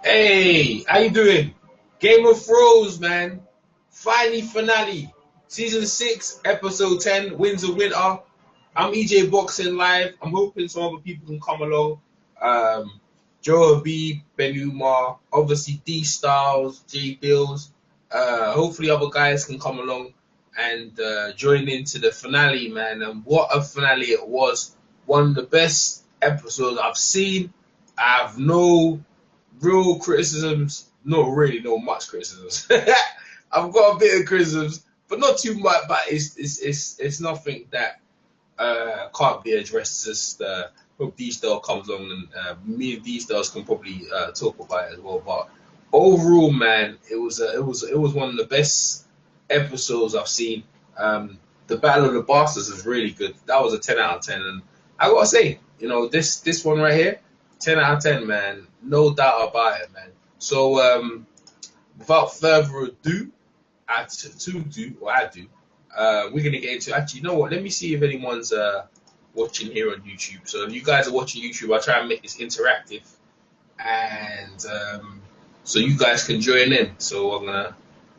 Hey, how you doing? Game of Thrones, man. Finally finale. Season 6, episode 10, Winds of Winter. I'm EJ Boxing Live. I'm hoping some other people can come along. Um, Joe B, Ben Umar, obviously D Styles, J Bills. Hopefully other guys can come along and join into the finale, man. And what a finale it was. One of the best episodes I've seen. I have no real criticisms, not really, no much criticisms. I've got a bit of criticisms, but not too much. But it's nothing that can't be addressed. Just hope D Star comes along and me and D Stars can probably talk about it as well. But overall, man, it was one of the best episodes I've seen. The Battle of the Bastards was really good. That was a 10 out of 10, and I gotta say, this one right here, 10 out of 10, man. No doubt about it, man. So, without further ado, I do. We're gonna get into. Actually, you know what? Let me see if anyone's watching here on YouTube. So, if you guys are watching YouTube, I'll try and make this interactive, and so you guys can join in. So, I'm gonna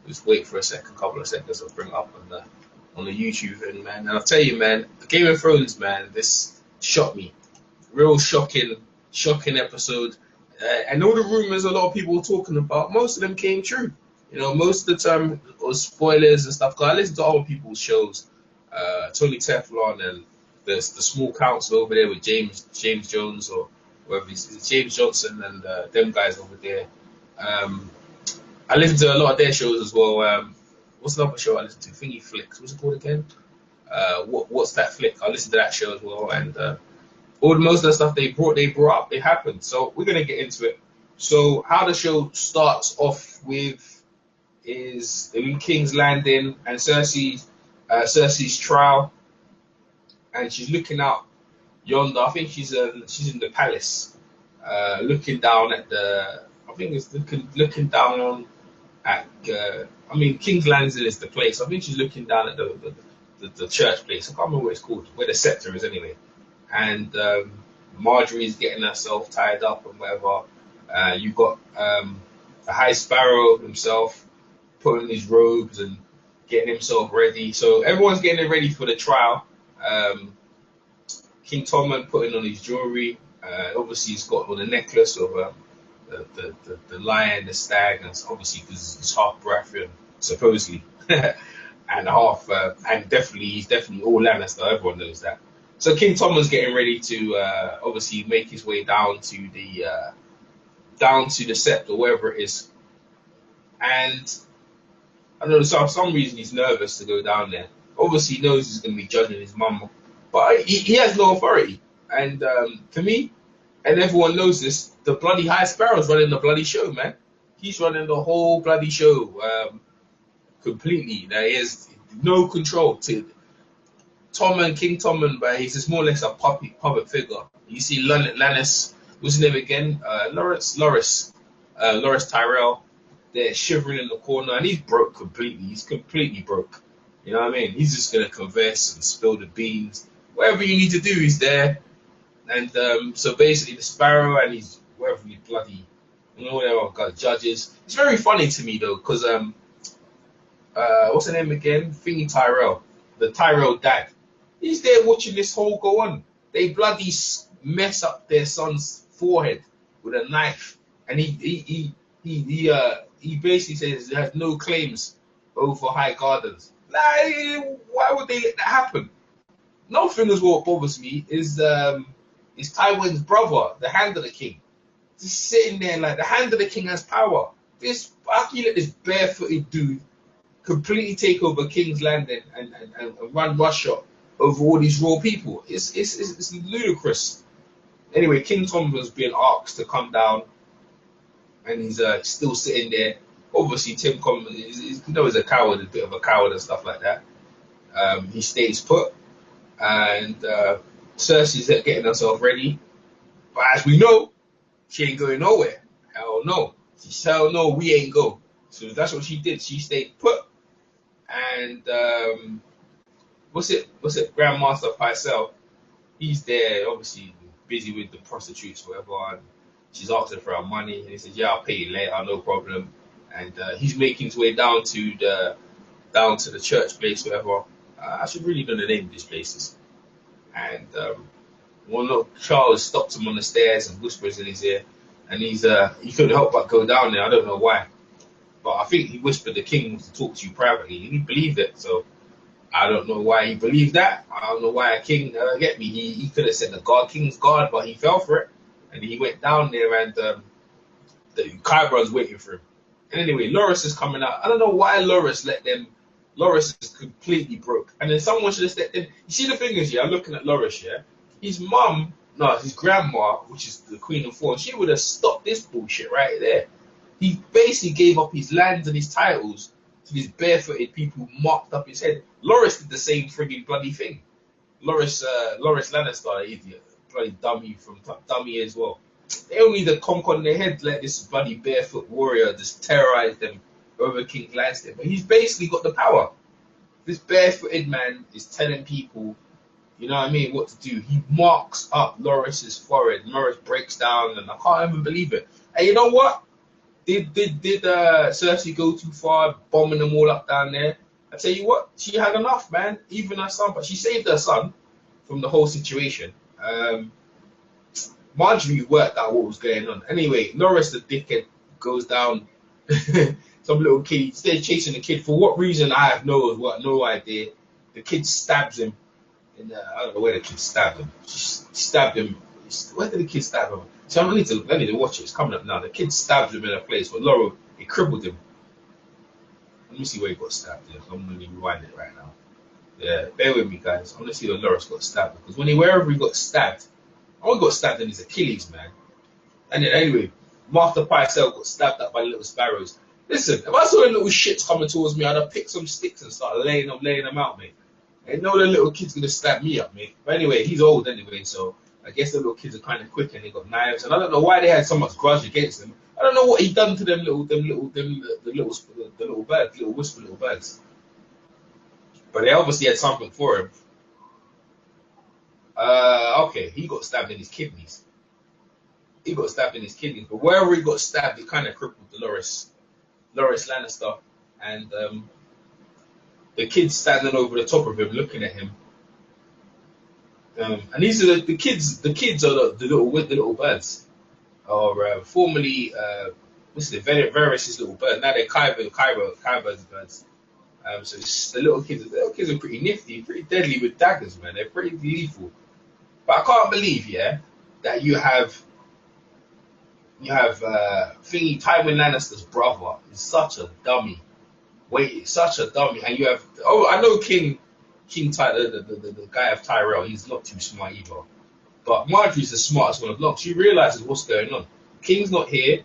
just wait for a couple of seconds. I'll bring it up on the YouTube thing, man. And I'll tell you, man, Game of Thrones, man, this shocked me. Real shocking episode. And all the rumors a lot of people were talking about, most of them came true. Most of the time it was spoilers and stuff. Cause I listen to other people's shows, Tony Teflon and the Small Council over there with James Jones or whoever it's James Johnson and them guys over there. I listen to a lot of their shows as well. What's another show I listen to? Thingy Flicks. What's it called again? What's that flick? I listen to that show as well, and most of the stuff they brought up, it happened. So we're gonna get into it. So how the show starts off with is in King's Landing and Cersei's trial, and she's looking out yonder. I think she's in the palace, looking down at the. I think it's looking down on at. King's Landing is the place. I think she's looking down at the church place. I can't remember what it's called, where the scepter is anyway. And Marjorie's getting herself tied up and whatever. You got the High Sparrow himself putting his robes and getting himself ready. So everyone's getting ready for the trial. King Tommen putting on his jewelry. Obviously, he's got on the necklace of the lion, the stag, and obviously because he's half Baratheon, supposedly, and half, and he's definitely all Lannister. Everyone knows that. So King Tommen's getting ready to obviously make his way down to the Sept or wherever it is, and I don't know. So for some reason he's nervous to go down there. Obviously he knows he's going to be judging his mum, but he has no authority. And to me, and everyone knows this, the bloody High Sparrow's running the bloody show, man. He's running the whole bloody show completely. There is no control to. King Tommen, but he's just more or less a puppet figure. You see Lannis, what's his name again? Loris Tyrell. They're shivering in the corner, and he's broke completely. He's completely broke. You know what I mean? He's just gonna converse and spill the beans. Whatever you need to do, he's there. And so basically, the Sparrow and he's wherever he bloody, whatever got judges. It's very funny to me though, because what's the name again? Thingy Tyrell, the Tyrell dad. He's there watching this whole go on. They bloody mess up their son's forehead with a knife, and he basically says he has no claims over High Gardens. Like, why would they let that happen? Another thing as well bothers me is Tywin's brother, the Hand of the King, just sitting there like the Hand of the King has power. How can you let this barefooted dude completely take over King's Landing and run Russia over all these raw people? It's ludicrous. Anyway, King Tom was being asked to come down, and he's still sitting there. Obviously, Tim Common is a coward, a bit of a coward and stuff like that. He stays put, and Cersei's getting herself ready. But as we know, she ain't going nowhere. Hell no. She said, hell no, we ain't go. So that's what she did. She stayed put. And what's it? Grandmaster Pycelle? He's there, obviously busy with the prostitutes, or whatever. And She's asking for her money, and he says, "Yeah, I'll pay you later, no problem." And he's making his way down to the church place, whatever. I should really know the name of these places. And one little child stops him on the stairs and whispers in his ear, and he couldn't help but go down there. I don't know why, but I think he whispered the king wants to talk to you privately, and he believed it. So I don't know why he believed that. I don't know why a king. Get me? He could have said the king's guard, but he fell for it, and he went down there, and the Kyber's waiting for him. And anyway, Loris is coming out. I don't know why Loris let them. Loris is completely broke, and then someone should have stepped in. You see, the thing is, yeah, I'm looking at Loris, yeah. His mum, no, his grandma, which is the Queen of Thorns, she would have stopped this bullshit right there. He basically gave up his lands and his titles to these barefooted people who marked up his head. Loris did the same frigging bloody thing. Loris Lannister, idiot, bloody dummy as well. They only need to conk on their head, let this bloody barefoot warrior just terrorize them over King Lansdale. But he's basically got the power. This barefooted man is telling people, you know what I mean, what to do. He marks up Loris's forehead. Loris breaks down, and I can't even believe it. And you know what? Did Cersei go too far, bombing them all up down there? I tell you what, she had enough, man. Even her son, but she saved her son from the whole situation. Marjorie worked out what was going on. Anyway, Loris the dickhead goes down. Some little kid, instead of chasing the kid, for what reason I have no idea. The kid stabs him. And I don't know where the kid stabbed him. She stabbed him. Where did the kid stab him? So I need to watch it. It's coming up now. The kid stabs him in a place where Laurel, it crippled him. Let me see where he got stabbed. Yeah, I'm going to rewind it right now. Yeah, bear with me, guys. I'm going to see where Loris got stabbed. Because wherever he got stabbed, I only got stabbed in his Achilles, man. And then anyway, Martha Pycelle got stabbed up by little sparrows. Listen, if I saw the little shits coming towards me, I'd have picked some sticks and started laying them out, mate. Ain't no the little kid's gonna stab me up, mate. But anyway, he's old anyway, so I guess the little kids are kind of quick and they got knives. And I don't know why they had so much grudge against him. I don't know what he done to the little whisper little birds. But they obviously had something for him. Okay, he got stabbed in his kidneys. But wherever he got stabbed, it kind of crippled the Loris Lannister, and the kid's standing over the top of him, looking at him. And these are the kids. The kids are the little birds, or formerly what's it? Varys' little bird. Now they're Kyber's birds. So it's the little kids. The little kids are pretty nifty, pretty deadly with daggers, man. They're pretty lethal. But I can't believe, yeah, that you have Thingy Tywin Lannister's brother is such a dummy. Such a dummy. And you have I know King the guy of Tyrell, he's not too smart either. But Marjorie's the smartest one of the lot. She realizes what's going on. King's not here,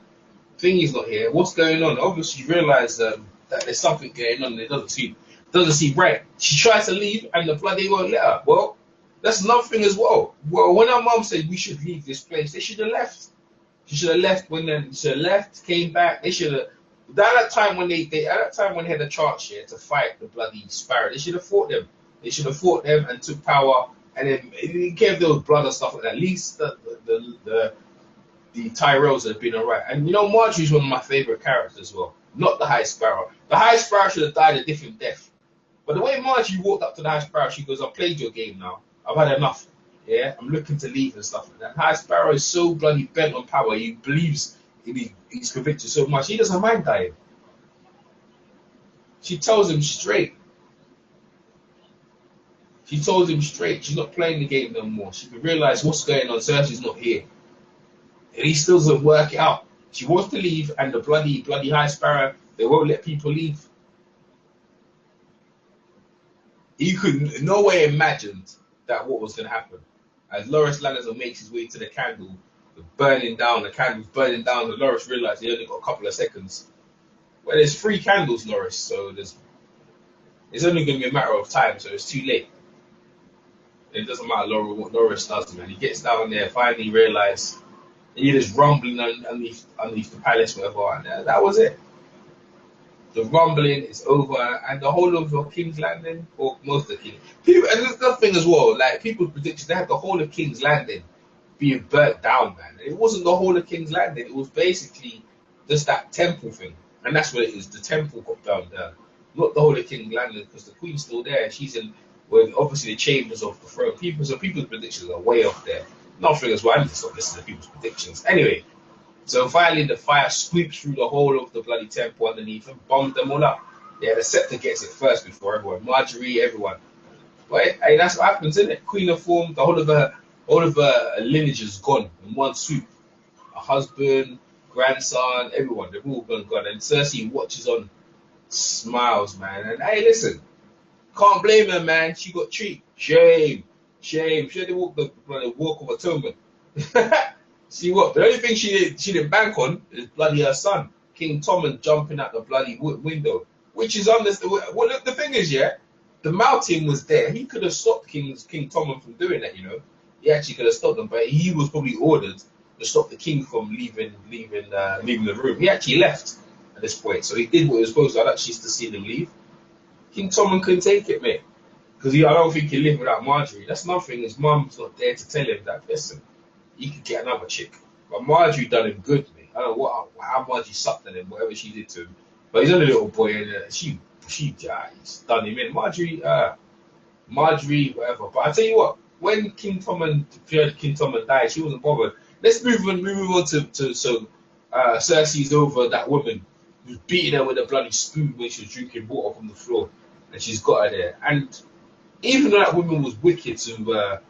Thingy's not here. What's going on? Obviously, she realizes that there's something going on. It doesn't seem right. She tries to leave, and the bloody won't let her. Well, that's another thing as well. Well, when her mum said we should leave this place, they should have left. She should have left. Came back. They should have. At that time when they had a chance here to fight the bloody Sparrow, they should have fought them. They should have fought them and took power. And then it didn't care if there was blood and stuff like that. At least the Tyrells have been alright. And you know, Marjorie's one of my favorite characters as well. Not the High Sparrow. The High Sparrow should have died a different death. But the way Marjorie walked up to the High Sparrow, she goes, "I've played your game now. I've had enough. Yeah, I'm looking to leave and stuff like that." High Sparrow is so bloody bent on power. He believes in his conviction so much. He doesn't mind dying. She tells him straight. She's not playing the game no more. She can realize what's going on. Cersei's not here. And he still doesn't work it out. She wants to leave, and the bloody High Sparrow, they won't let people leave. He could in no way imagined that what was going to happen. As Loris Lannister makes his way to the candle, the candle's burning down, and Loris realizes he only got a couple of seconds. Well, there's 3 candles, Loris, so it's only going to be a matter of time, so it's too late. It doesn't matter what Loris does, man. He gets down there, finally realizes, and you're just rumbling underneath the palace, whatever, and that was it. The rumbling is over, and the whole of King's Landing, or most of the King. People, and there's another thing as well, like people predicted they had the whole of King's Landing being burnt down, man. It wasn't the whole of King's Landing. It was basically just that temple thing, and that's what it is. The temple got burned down, not the whole of King's Landing, because the Queen's still there. She's in, well, obviously the chambers of the throne. People's predictions are way off there. Nothing as well. I need to stop listening to people's predictions. Anyway, so finally the fire sweeps through the whole of the bloody temple underneath and bombed them all up. Yeah, the scepter gets it first before everyone. Marjorie, everyone. But hey, that's what happens, isn't it? Queen of form, the whole of her lineage is gone in one swoop. Her husband, grandson, everyone, they've all gone. And Cersei watches on, smiles, man. And hey, listen, can't blame her, man. She got treated. Shame. She had to walk the walk of atonement. See what? The only thing she didn't bank on is bloody her son, King Tommen, jumping out the bloody window. Which is on this. Well, look, the thing is, yeah, the mountain was there. He could have stopped King Tommen from doing that, you know. He actually could have stopped them, but he was probably ordered to stop the king from leaving the room. He actually left at this point, so he did what he was supposed to. I'd actually used to see him leave. King Tommen couldn't take it, mate. Because I don't think he lived without Marjorie. That's nothing. His mum's not there to tell him that, listen, he could get another chick. But Marjorie done him good, mate. I don't know how Marjorie sucked at him, whatever she did to him. But he's only a little boy, and she's done him in. Marjorie, whatever. But I tell you what, when King Tommen died, she wasn't bothered. Let's move on to so Cersei's over that woman who's beating her with a bloody spoon when she was drinking water from the floor, and she's got her there. And even though that woman was wicked to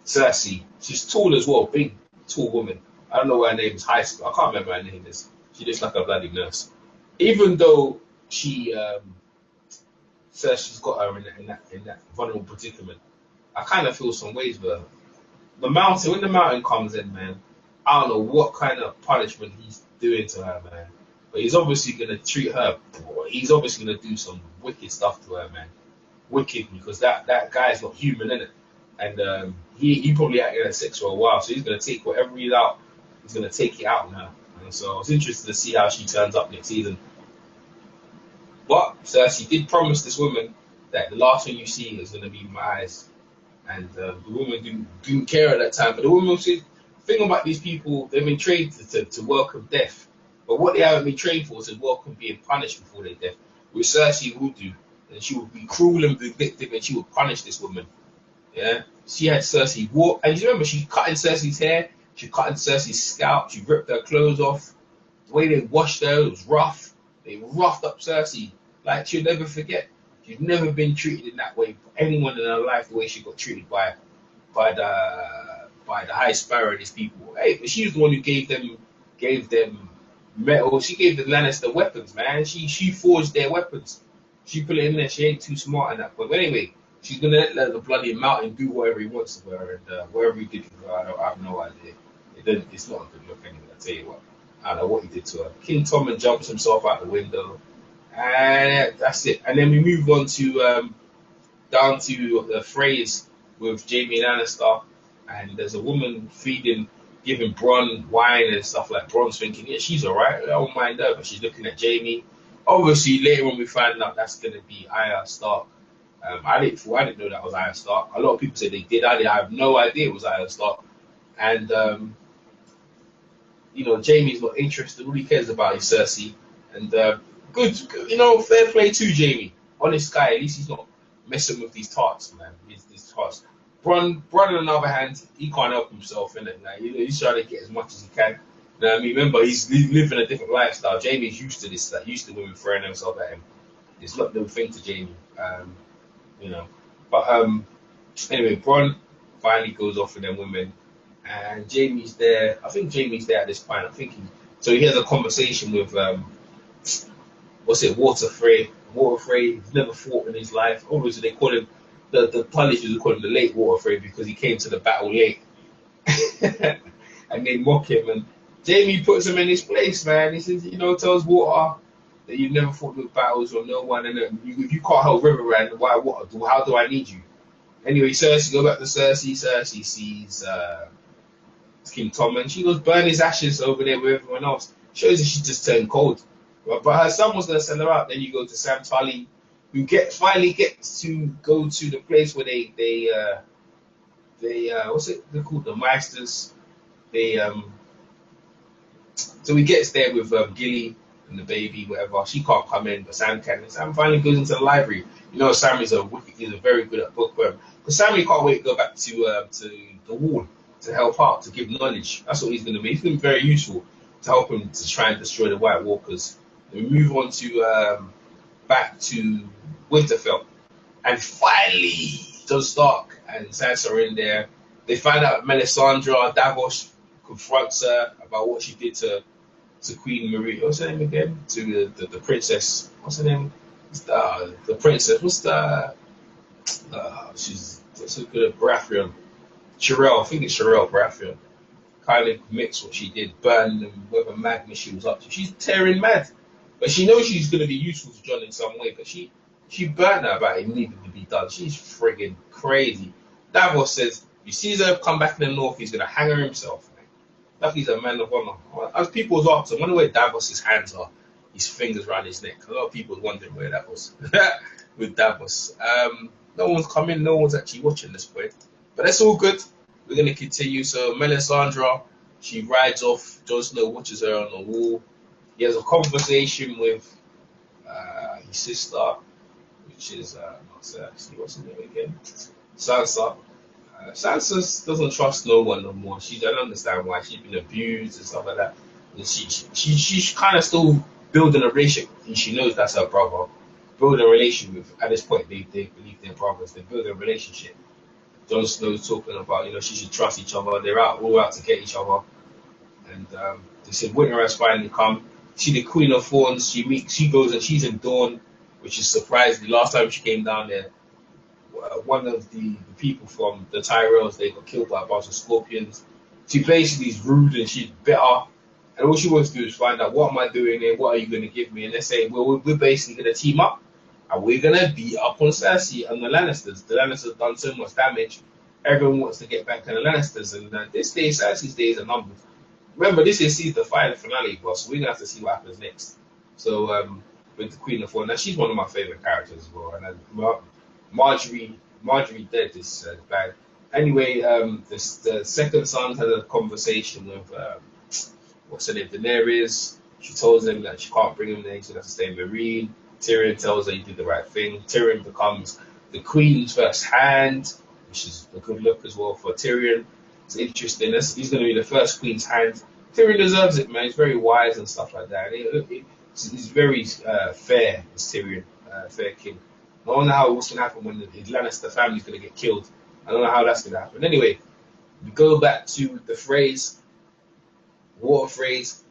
Cersei, she's tall as well, big, tall woman. I don't know what her name is, high school. I can't remember her name is. She looks like a bloody nurse. Even though Cersei's got her in that vulnerable predicament, I kind of feel some ways with her. When the mountain comes in, man, I don't know what kind of punishment he's doing to her, man. But he's obviously gonna treat her. He's obviously gonna do some wicked stuff to her, man. Wicked, because that guy's not human, innit? And he probably acted at sex for a while, so he's gonna take whatever he's out. He's gonna take it out now. And so I was interested to see how she turns up next season. But Cersei did promise this woman that the last thing you see is gonna be my eyes. And the woman didn't care at that time. But the woman said, the thing about these people, they've been trained to welcome death. But what they haven't been trained for is to welcome being punished before their death. Which Cersei would do. And she would be cruel and vindictive, and she would punish this woman. Yeah? She had Cersei walk. And you remember, she cut in Cersei's hair. She cut in Cersei's scalp. She ripped her clothes off. The way they washed her, it was rough. They roughed up Cersei. Like, she'll never forget. She's never been treated in that way. Anyone in her life, the way she got treated by the High Sparrow, these people. Hey, but she was the one who gave them metal. She gave the Lannister weapons, man. She forged their weapons. She put it in there. She ain't too smart in that point. But anyway, she's gonna let the bloody mountain do whatever he wants to her, and whatever he did to her, I have no idea. It's not a good look anyway. I tell you what, I don't know what he did to her. King Tommen jumps himself out the window, and that's it. And then we move on to down to the phrase with Jaime Lannister, and there's a woman giving Bronn wine and stuff like. Bronn's thinking, yeah, she's alright, I don't mind her, but she's looking at Jaime. Obviously, later on we find out that's gonna be Arya Stark. I didn't know that was Arya Stark. A lot of people said they did. I have no idea it was Arya Stark. And Jaime's not interested. All he cares about is Cersei. And good, fair play to Jaime. Honest guy. At least he's not messing with these tarts, man. These tarts. Bronn, on the other hand, he can't help himself, innit? Like, he's trying to get as much as he can. You know what I mean? Remember, he's living a different lifestyle. Jaime's used to this, used to women throwing themselves at him. It's not no thing to Jaime. But anyway, Bronn finally goes off with them women, and Jaime's there. I think Jaime's there at this point. So he has a conversation with Walter Frey. Walter Frey, he's never fought in his life. Obviously, they call him the Punisher. Call him the late Walter Frey because he came to the battle late, and they mock him. And Jaime puts him in his place, man. He says, tells Walter that you've never fought with battles or no one, and if you can't hold Riverrun, how do I need you? Anyway, Cersei, go back to Cersei. Cersei sees King Tommen. She goes burn his ashes over there with everyone else. Shows that she just turned cold. But her son was going to send her out. Then you go to Sam Tully, who finally gets to go to the place where they what's it? They're called the Meisters. they so he gets there with Gilly and the baby, whatever. She can't come in, but Sam can. And Sam finally goes into the library. You know, Sam is he's a very good at bookworm. Because Sam he can't wait to go back to the wall to help out, to give knowledge. That's what he's going to be. He's going to be very useful to help him to try and destroy the White Walkers. And we move on to back to Winterfell, and finally, Jon Stark and Sansa are in there. They find out Melisandre Davos confronts her about what she did to Queen Marie. What's her name again? To the princess. What's her name? The princess. What's the? She's so good at Baratheon. Sherelle. I think it's Sherelle Baratheon. Kind of admits what she did, burn them, whatever madness she was up to. She's tearing mad, but she knows she's going to be useful to Jon in some way. But she burnt her about it needed to be done. She's friggin' crazy. Davos says, if he sees her come back in the north, he's going to hang her himself. Like he's a man of honor. As people was asking, I wonder where Davos' hands are, his fingers around his neck. A lot of people was wondering where that was with Davos. No one's coming, no one's actually watching this point. But that's all good. We're going to continue. So Melisandre, she rides off. Jon Snow watches her on the wall. He has a conversation with his sister, which is, what's her name again? Sansa. Sansa doesn't trust no one no more. She don't understand why. She's been abused and stuff like that. And she's kind of still building a relationship. And she knows that's her brother. Building a relationship with, at this point, they believe they're brothers. They build a relationship. Jon Snow's talking about, she should trust each other. They're all out to get each other. And they said winter has finally come. See the Queen of Thorns. She goes and she's in Dawn, which is surprising. The last time she came down there, one of the people from the Tyrells, they got killed by a bunch of scorpions. She basically is rude and she's bitter. And all she wants to do is find out, what am I doing here? What are you going to give me? And they say, well, we're basically going to team up. And we're going to beat up on Cersei and the Lannisters. The Lannisters have done so much damage. Everyone wants to get back to the Lannisters. And this day, Cersei's days are numbered. Remember, this is the final finale, boss. So we're going to have to see what happens next. So, with the Queen of Thorns, now she's one of my favorite characters as well. And Marjorie dead is bad. Anyway, the second son had a conversation with what's her name, Daenerys. She tells him that she can't bring him there, he's gonna have to stay in Marine. Tyrion tells her you did the right thing. Tyrion becomes the Queen's first hand, which is a good look as well for Tyrion. It's interesting. He's gonna be the first Queen's hand. Tyrion deserves it, man. He's very wise and stuff like that. He's very fair, as Tyrion, fair king. I don't know what's going to happen when the Lannister family's going to get killed. I don't know how that's going to happen. Anyway, we go back to the phrase, water phrase,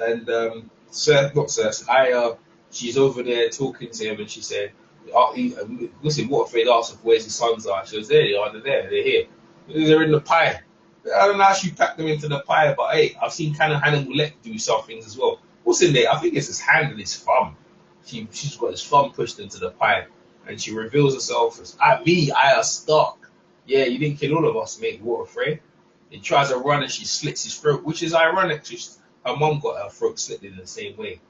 and Arya, she's over there talking to him, and she said, listen, water phrase asked her where's his sons are. She goes, there they are, they're here. They're in the pie. I don't know how she packed them into the pie, but hey, I've seen kind of Hannibal Lecter do some things as well. What's in there? I think it's his hand and his thumb. She's got his thumb pushed into the pie, and she reveals herself as Arya Stark. Yeah, you didn't kill all of us, mate. Water Frey. He tries to run and she slits his throat, which is ironic. Her mom got her throat slit in the same way.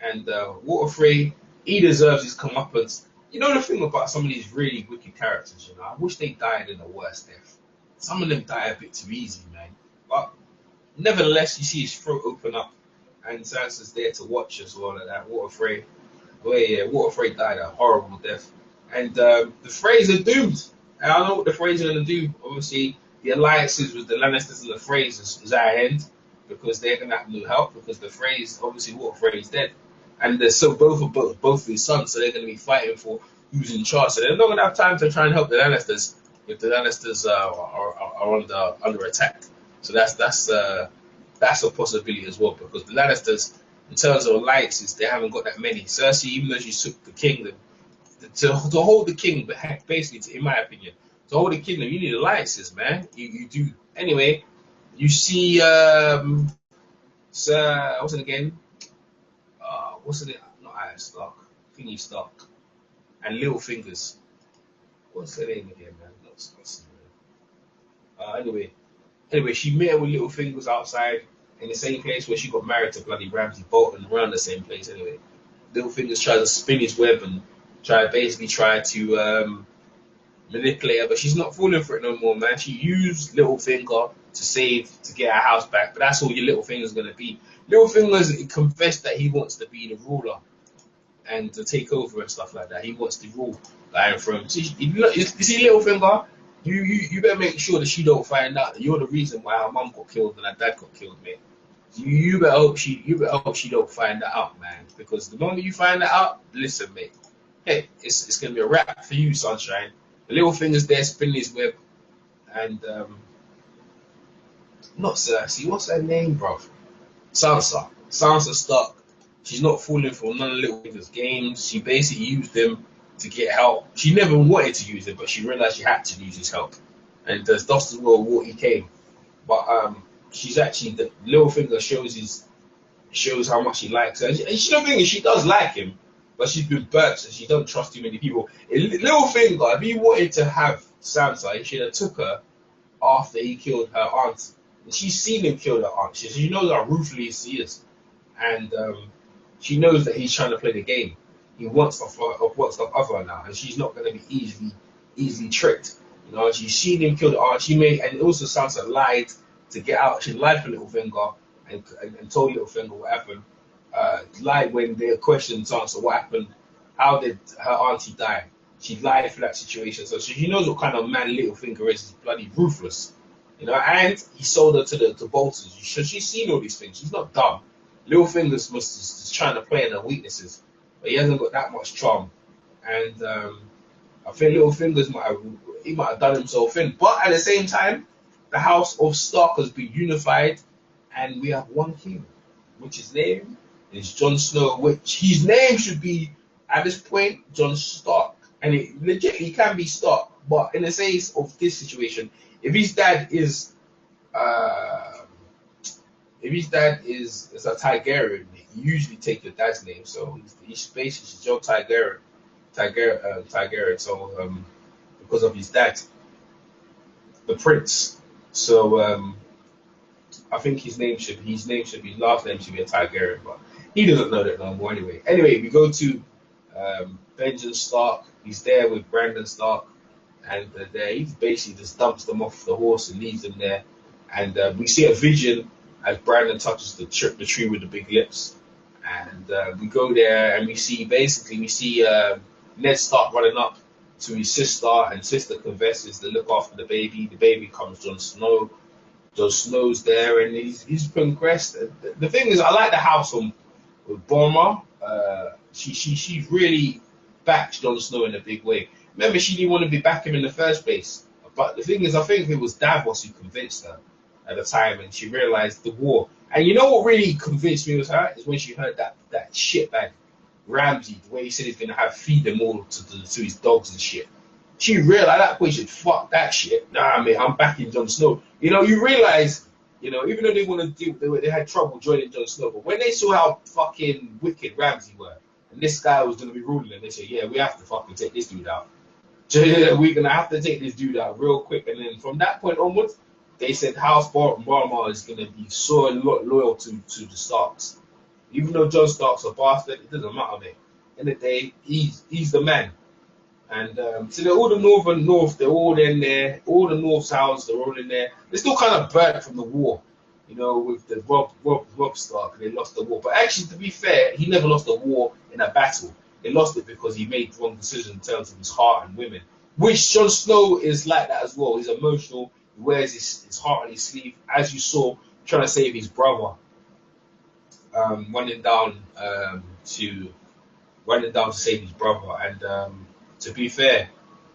And Water Frey, he deserves his comeuppance. You know the thing about some of these really wicked characters, I wish they died in the worst death. Some of them die a bit too easy, man. But nevertheless, you see his throat open up, and Sansa's there to watch as well at that. Water Frey. Well, yeah, Water Frey died a horrible death. And the Freys are doomed. And I know what the Freys are going to do. Obviously, the alliances with the Lannisters and the Freys is at an end, because they're going to have no help, because the Freys, obviously, Water Frey is dead. And they're so both of his sons, so they're going to be fighting for who's in charge. So they're not going to have time to try and help the Lannisters if the Lannisters are under attack. So that's a possibility as well, because the Lannisters, in terms of alliances, they haven't got that many. Cersei, even though she took the kingdom, to hold the king, basically, in my opinion, to hold the kingdom, you need alliances, man. You do. Anyway, you see, what's it again? What's it? Not Arya Stark. Thingy Stark. And Littlefinger's. What's her name again, man? Anyway, she met with Littlefinger's outside in the same place where she got married to bloody Ramsay Bolton, around the same place anyway. Littlefinger's tries to spin his web and try to manipulate her, but she's not falling for it no more, man. She used Littlefinger to get our house back. But that's all your Littlefinger's gonna be. Littlefinger's confessed that he wants to be the ruler and to take over and stuff like that. He wants to rule the Iron Throne. You see Littlefinger, you better make sure that she don't find out that you're the reason why her mum got killed and her dad got killed, mate. You better hope she don't find that out, man. Because the moment you find that out, listen, mate. Hey, it's gonna be a wrap for you, Sunshine. The Littlefinger's there spinning his web, and not Cersei. What's her name, bro? Sansa. Sansa Stark. She's not falling for none of Littlefinger's games. She basically used him to get help. She never wanted to use him, but she realized she had to use his help. And thus the World War he came. But she's actually the Littlefinger shows how much he likes her. And she does like him, but she's been burnt, so she don't trust too many people. Littlefinger, if he wanted to have Sansa, he should have took her after he killed her aunt. And she's seen him kill her aunt. She knows how ruthless he is, and she knows that he's trying to play the game. He wants stuff of her now, and she's not going to be easily tricked. You know, she's seen him kill the aunt. And also Sansa lied to get out. She lied for Littlefinger and told Littlefinger what happened. Lied when they questioned Sansa what happened. How did her auntie die? She lied for that situation. So she knows what kind of man Littlefinger is. He's bloody ruthless. You know, and he sold her to Boltons. She's seen all these things. She's not dumb. Littlefinger's just trying to play in her weaknesses, but he hasn't got that much charm. And I think Littlefinger's might have done himself in. But at the same time, the House of Stark has been unified, and we have one king, which his name is Jon Snow. Which his name should be at this point Jon Stark, and he can be Stark. But in the case of this situation, if his dad is a Targaryen, you usually take your dad's name. So he's basically Joe Targaryen. So because of his dad, the prince. So I think his last name should be a Targaryen, but he doesn't know that no more anyway. Anyway, we go to Benjen Stark. He's there with Brandon Stark. And he basically just dumps them off the horse and leaves them there. And we see a vision as Brandon touches the tree with the big lips. And we go there and we see Ned Stark running up to his sister, and sister confesses to look after the baby. The baby becomes Jon Snow. Jon Snow's there, and he's progressed. The thing is, I like the house with Borma. She really backed Jon Snow in a big way. Remember, she didn't want to be back him in the first place. But the thing is, I think it was Davos who convinced her at the time, and she realized the war. And you know what really convinced me was her? Is when she heard that shitbag Ramsay, the way he said he's going to feed them all to his dogs and shit. She realized at that point, she said, fuck that shit. Nah, mate, I'm backing Jon Snow. You know, you realize, you know, even though they had trouble joining Jon Snow, but when they saw how fucking wicked Ramsay were, and this guy was going to be ruling them, they said, yeah, we have to fucking take this dude out. We're gonna have to take this dude out real quick, and then from that point onwards, they said House Barmar is gonna be so loyal to the Starks. Even though Jon Stark's a bastard, it doesn't matter, mate. In the day, he's the man. And so all the North, they're all in there. All the North's house, they're all in there. They're still kind of burnt from the war, you know, with the Robb Stark. They lost the war, but actually, to be fair, he never lost a war in a battle. He lost it because he made the wrong decision in terms of his heart and women. Which Jon Snow is like that as well. He's emotional. He wears his heart on his sleeve, as you saw, trying to save his brother, running down to save his brother. And to be fair,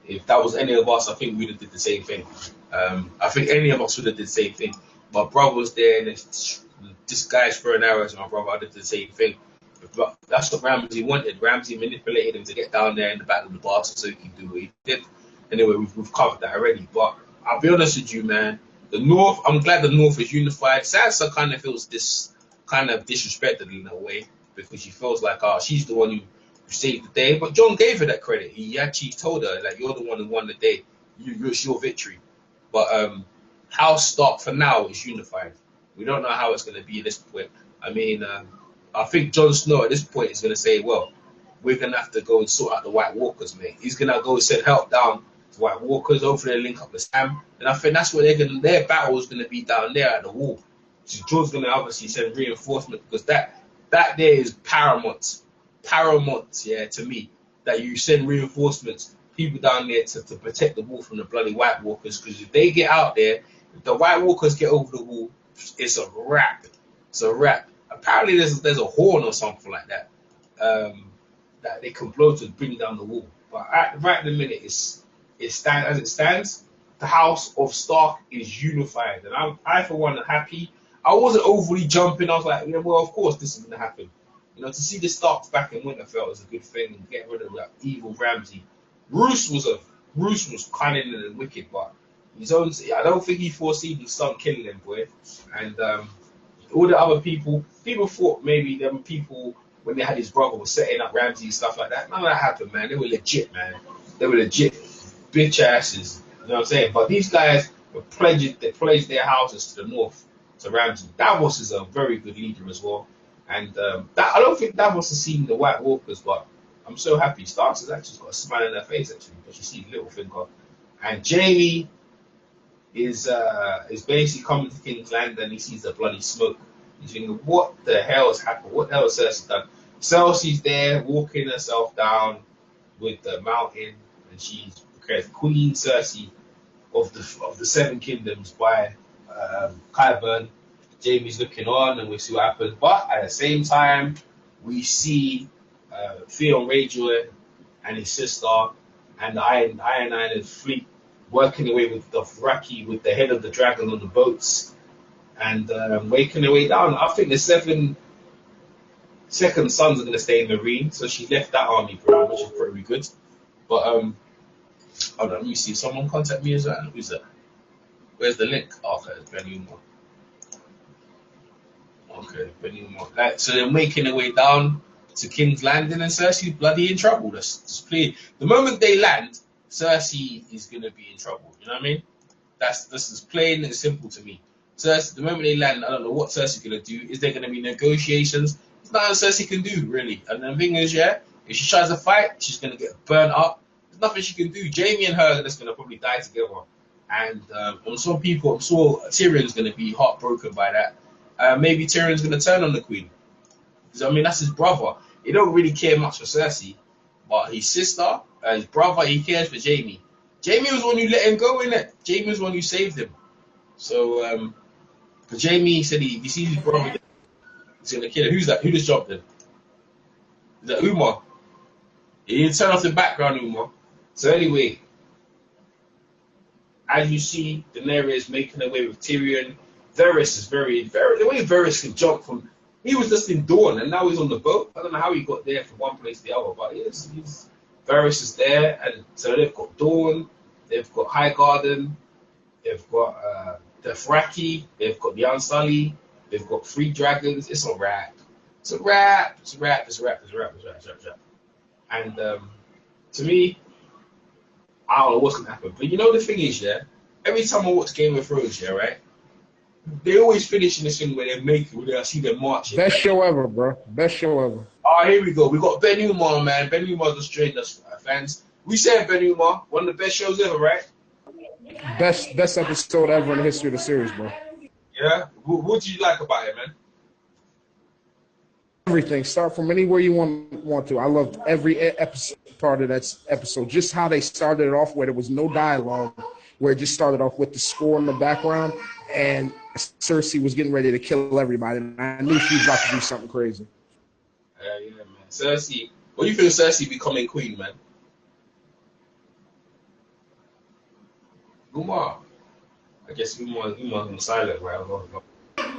if that was any of us, I think we'd have did the same thing. I think any of us would have did the same thing. My brother was there, and this guy's throwing arrows at my brother. I did the same thing. But that's what Ramsay wanted. Ramsay manipulated him to get down there in the Battle of the Bastards so he could do what he did. Anyway, we've covered that already. But I'll be honest with you, man. The North, I'm glad the North is unified. Sansa kind of feels disrespected in a way, because she feels like, she's the one who saved the day. But Jon gave her that credit. He actually told her, like, you're the one who won the day. It's your victory. But House Stark for now is unified. We don't know how it's going to be at this point. I mean, I think Jon Snow at this point is going to say, well, we're going to have to go and sort out the White Walkers, mate. He's going to go send help down White Walkers. Hopefully they link up with Sam, and I think that's where their battle is gonna be down there at the wall. So George's gonna obviously send reinforcement because that there is paramount, yeah, to me, that you send reinforcements, people down there to protect the wall from the bloody White Walkers. Because if they get out there, if the White Walkers get over the wall, it's a wrap. It's a wrap. Apparently there's a horn or something like that that they can blow to bring down the wall. But right at the minute, it stands as it stands. The House of Stark is unified, and I for one am happy. I wasn't overly jumping. I was like, yeah, well, of course this is gonna happen. You know, to see the Starks back in Winterfell is a good thing, and get rid of that evil Ramsay. Roose was cunning and wicked, but his own. I don't think he foreseen the son killing them, boy. And all the other people thought maybe them people when they had his brother was setting up Ramsay and stuff like that. None of that happened, man. They were legit, man. They were legit bitch asses. You know what I'm saying? But these guys were pledged. They pledged their houses to the north to Ramsay. Davos is a very good leader as well. And I don't think Davos has seen the White Walkers, but I'm so happy. Starks has actually got a smile on her face, actually, because you see Littlefinger. And Jamie is basically coming to King's Landing and he sees the bloody smoke. He's thinking, what the hell has happened? What the hell has Cersei done? Cersei's there, walking herself down with the mountain, and she's Queen Cersei of the Seven Kingdoms by Qyburn. Jamie's looking on, and we see what happens. But at the same time, we see Theon Greyjoy and his sister and the Iron Island's fleet working away with the Dothraki, with the head of the dragon on the boats, and making their way down. I think the 7 second sons are going to stay in the Marine, so she left that army ground, which is pretty good. But hold on, let me see. Someone contact me as well. Who's that? Where's the link? Oh, okay, it's Ben Umar. Okay, Ben Umar. Like, so they're making their way down to King's Landing, and Cersei's bloody in trouble. That's clear. The moment they land, Cersei is going to be in trouble. You know what I mean? This is plain and simple to me. Cersei, the moment they land, I don't know what Cersei's going to do. Is there going to be negotiations? There's nothing Cersei can do, really. And the thing is, yeah, if she tries to fight, she's going to get burnt up. There's nothing she can do. Jamie and her are just going to probably die together. And I'm sure Tyrion's going to be heartbroken by that. Maybe Tyrion's going to turn on the Queen. Because, I mean, that's his brother. He don't really care much for Cersei. But his sister, his brother, he cares for Jamie. Jamie was the one who let him go, innit? Jamie was the one who saved him. So, but Jamie said he sees his brother, he's going to kill him. Who's that? Who just jumped in? Is that Umar? He didn't turn off the background, Umar. So anyway, as you see, Daenerys making her way with Tyrion. Varys is very, the way Varys can jump from, he was just in Dawn and now he's on the boat. I don't know how he got there from one place to the other, but Varys is there, and so they've got Dawn, they've got Highgarden, they've got Dothraki, they've got the Unsullied, they've got 3 dragons. It's a wrap. It's a wrap. It's a wrap. It's a wrap. It's a wrap. It's a wrap. It's a wrap. And to me, I don't know what's gonna happen. But you know the thing is, yeah, every time I watch Game of Thrones, yeah, right, they always finish in this thing where I see them marching. Best show ever, bro. Best show ever. Oh, here we go. We got Ben Umar, man. Ben Umar just joined us, fans. We said Ben Umar, one of the best shows ever, right? Best episode ever in the history of the series, bro. Yeah. What do you like about it, man? Everything. Start from anywhere you want to. I loved every part of that episode. Just how they started it off, where there was no dialogue, where it just started off with the score in the background, and Cersei was getting ready to kill everybody. And I knew she was about to do something crazy. Yeah, man. Cersei. What do you think of Cersei becoming queen, man? Umar. I guess Umar's on silent, right?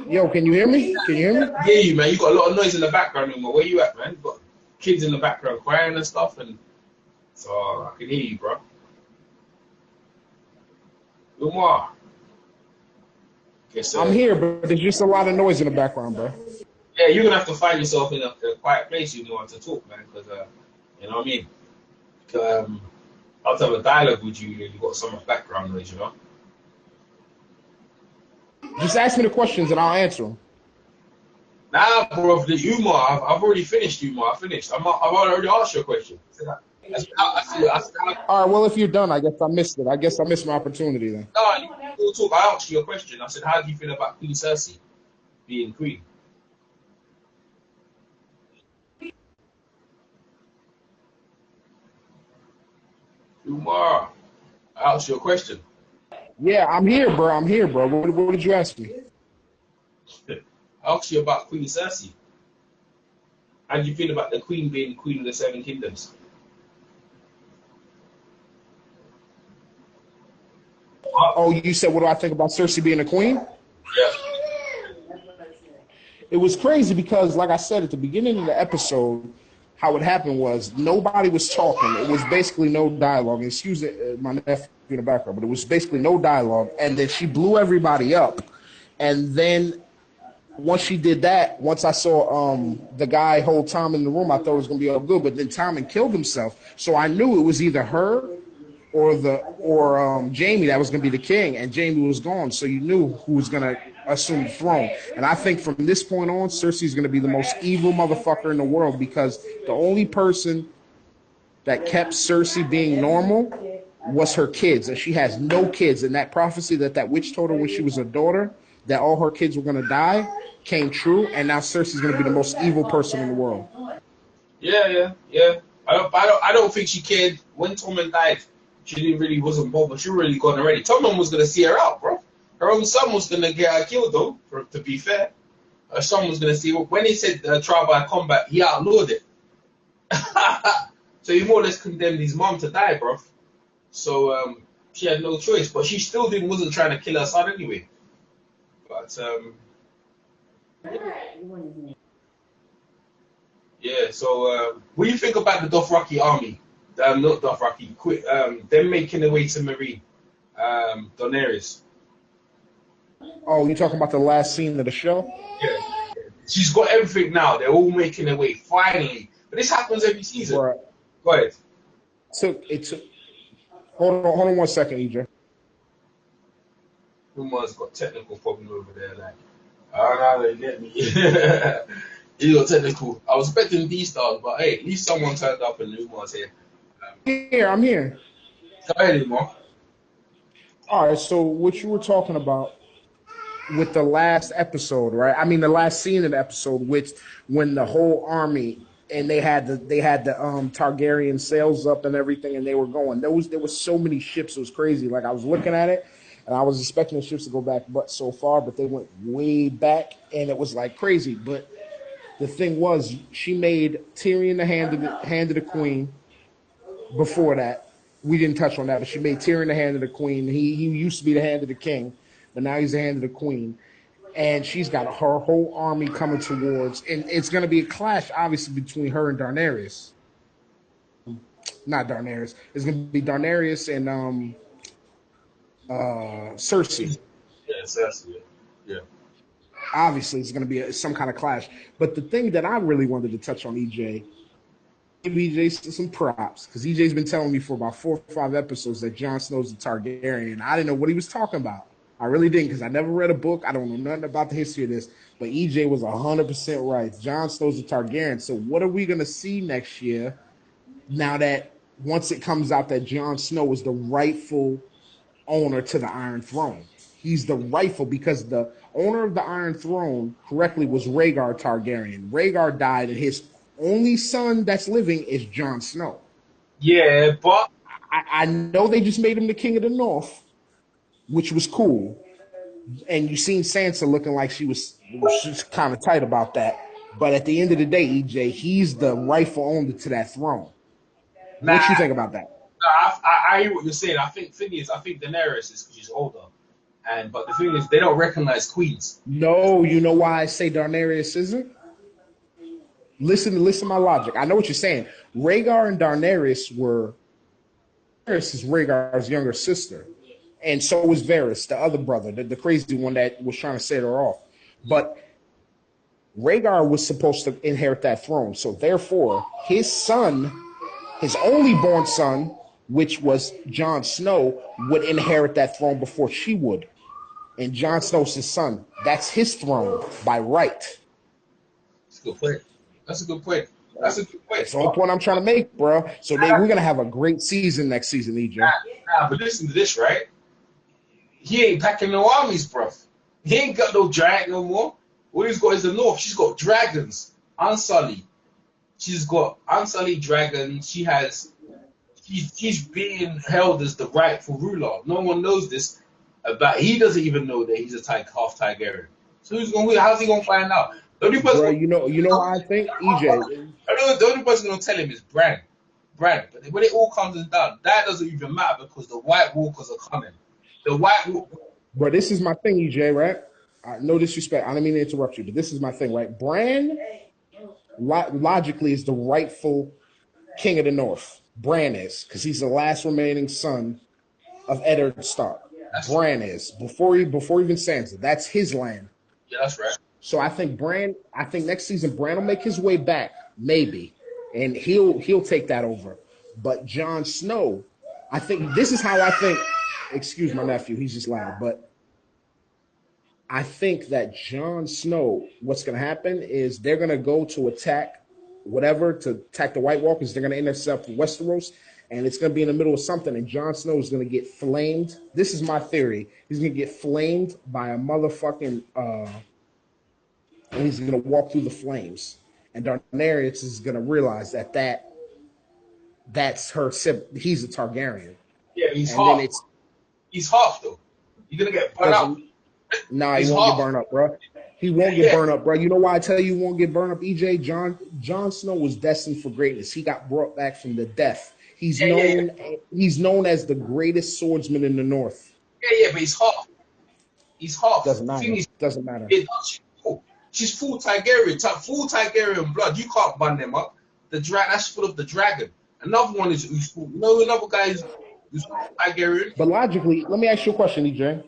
Yo, can you hear me? Can you hear me? Yeah, you, man. You got a lot of noise in the background, Umar. Where you at, man? You got kids in the background crying and stuff, and so I can hear you, bro. Umar. I'm here, but there's just a lot of noise in the background, bro. Yeah, you're gonna have to find yourself in a quiet place, Umar, to talk, man, because you know what I mean. I'll have a dialogue with you, and you got so much background noise, you know. Just ask me the questions and I'll answer them. Nah, bro, the Umar, I've already finished, Umar. I finished. I've already asked you a question. I said, All right, well, if you're done, I guess I missed it. I guess I missed my opportunity then. no, you go talk. I asked you a question. I said, how do you feel about Queen Cersei being queen? Umar, I asked you a question. Yeah, I'm here, bro. I'm here, bro. What did you ask me? I asked you about Queen Cersei. How do you feel about the queen being queen of the Seven Kingdoms? Oh, you said, what do I think about Cersei being a queen? Yeah. It was crazy because, like I said at the beginning of the episode, how it happened was nobody was talking. It was basically no dialogue. Excuse my nephew in the background, but it was basically no dialogue. And then she blew everybody up. And then once she did that, once I saw the guy hold Tom in the room, I thought it was gonna be all good. But then Tom killed himself, so I knew it was either her or Jamie that was going to be the king, and Jamie was gone, so you knew who was going to assume the throne. And I think from this point on, Cersei's going to be the most evil motherfucker in the world because the only person that kept Cersei being normal was her kids, and she has no kids. And that prophecy that witch told her when she was a daughter that all her kids were going to die came true, and now Cersei's going to be the most evil person in the world. Yeah. I don't think she cared when Tommen died. She didn't really wasn't bothered. She really gone already. Tommen was gonna see her out, bro. Her own son was gonna get her killed, though. To be fair, her son was gonna see her. When he said trial by combat, he outlawed it. So he more or less condemned his mom to die, bro. So she had no choice, but she still didn't wasn't trying to kill her son anyway. But yeah. So what do you think about the Dothraki army? Not Dothraki. Quit. Them making their way to Marine. Daenerys. Oh, you talking about the last scene of the show? Yeah. She's got everything now. They're all making their way finally. But this happens every season. Right. Go ahead. It took. Hold on 1 second, EJ. Umar's got technical problem over there. Like, I don't know how they get me. He got technical. I was expecting D stars, but hey, at least someone turned up and Umar's here. I'm here. Go ahead, Umar. All right. So what you were talking about with the last episode, right? I mean, the last scene of the episode, which when the whole army and they had the Targaryen sails up and everything, and they were going. There was so many ships. It was crazy. Like I was looking at it, and I was expecting the ships to go back, but so far, but they went way back, and it was like crazy. But the thing was, she made Tyrion the hand of the queen. Before that, we didn't touch on that, but she made Tyrion the hand of the queen. He used to be the hand of the king, but now he's the hand of the queen. And she's got her whole army coming towards, and it's going to be a clash, obviously, between her and Daenerys. Not Daenerys. It's going to be Daenerys and Cersei. Yeah, that's it. Yeah. Obviously, it's going to be some kind of clash. But the thing that I really wanted to touch on, EJ, give EJ some props because EJ's been telling me for about 4 or 5 episodes that Jon Snow's a Targaryen. I didn't know what he was talking about. I really didn't because I never read a book. I don't know nothing about the history of this. But EJ was 100% right. Jon Snow's a Targaryen. So what are we going to see next year now that once it comes out that Jon Snow is the rightful owner to the Iron Throne? He's the rightful because the owner of the Iron Throne correctly was Rhaegar Targaryen. Rhaegar died and his only son that's living is Jon Snow. Yeah, but I know they just made him the king of the North, which was cool. And you seen Sansa looking like she's kind of tight about that. But at the end of the day, EJ, he's the rightful owner to that throne. nah, What you think about that? I hear what you're saying. I think Daenerys is because she's older, but the thing is, they don't recognize queens. No, you know why I say Daenerys isn't? Listen to my logic. I know what you're saying. Rhaegar and Daenerys were Varys is Rhaegar's younger sister, and so was Varys, the other brother, the crazy one that was trying to set her off. But Rhaegar was supposed to inherit that throne, so therefore his son, his only born son, which was Jon Snow, would inherit that throne before she would. And Jon Snow's his son. That's his throne by right. That's a good point. That's a good point. That's a good point, That's the whole bro. point I'm trying to make, bro. So we're gonna have a great season next season, EJ. But listen to this, right? He ain't packing no armies, bruv. He ain't got no drag no more. All he's got is the North. She's got dragons. Unsullied. She's got unsullied dragons. She's being held as the rightful ruler. No one knows this about. He doesn't even know that he's a half Tigerian. So how's he gonna find out? The only person, Bro, you know how I think, EJ. the only person gonna tell him is Bran. Bran. But when it all comes and down, that doesn't even matter because the White Walkers are coming. The White Walkers. But this is my thing, EJ, right? No disrespect. I don't mean to interrupt you, but this is my thing, right? Bran, logically, is the rightful king of the North. Bran is, because he's the last remaining son of Eddard Stark. Bran is before even Sansa. That's his land. Yeah, that's right. So I think next season Bran will make his way back, maybe, and he'll take that over. But Jon Snow, I think this is how I think. Excuse my nephew, he's just loud. But I think that Jon Snow, what's going to happen is they're going to go to attack the White Walkers. They're going to intercept Westeros, and it's going to be in the middle of something, and Jon Snow is going to get flamed. This is my theory. He's going to get flamed by a motherfucking, and he's going to walk through the flames. And Daenerys is going to realize that's her sibling. He's a Targaryen. Yeah, he's half. He's half, though. You're going to get burned up. Nah, he won't get burned up, bro. He won't get burned up, bro. You know why I tell you he won't get burned up, EJ? Jon Snow was destined for greatness. He got brought back from the death. He's known as the greatest swordsman in the North. Yeah, but he's half. He's half. Doesn't matter. She's full Targaryen blood. You can't bun them up. That's full of the dragon. Another one is full. You know, another guy is Targaryen. But logically, let me ask you a question, EJ.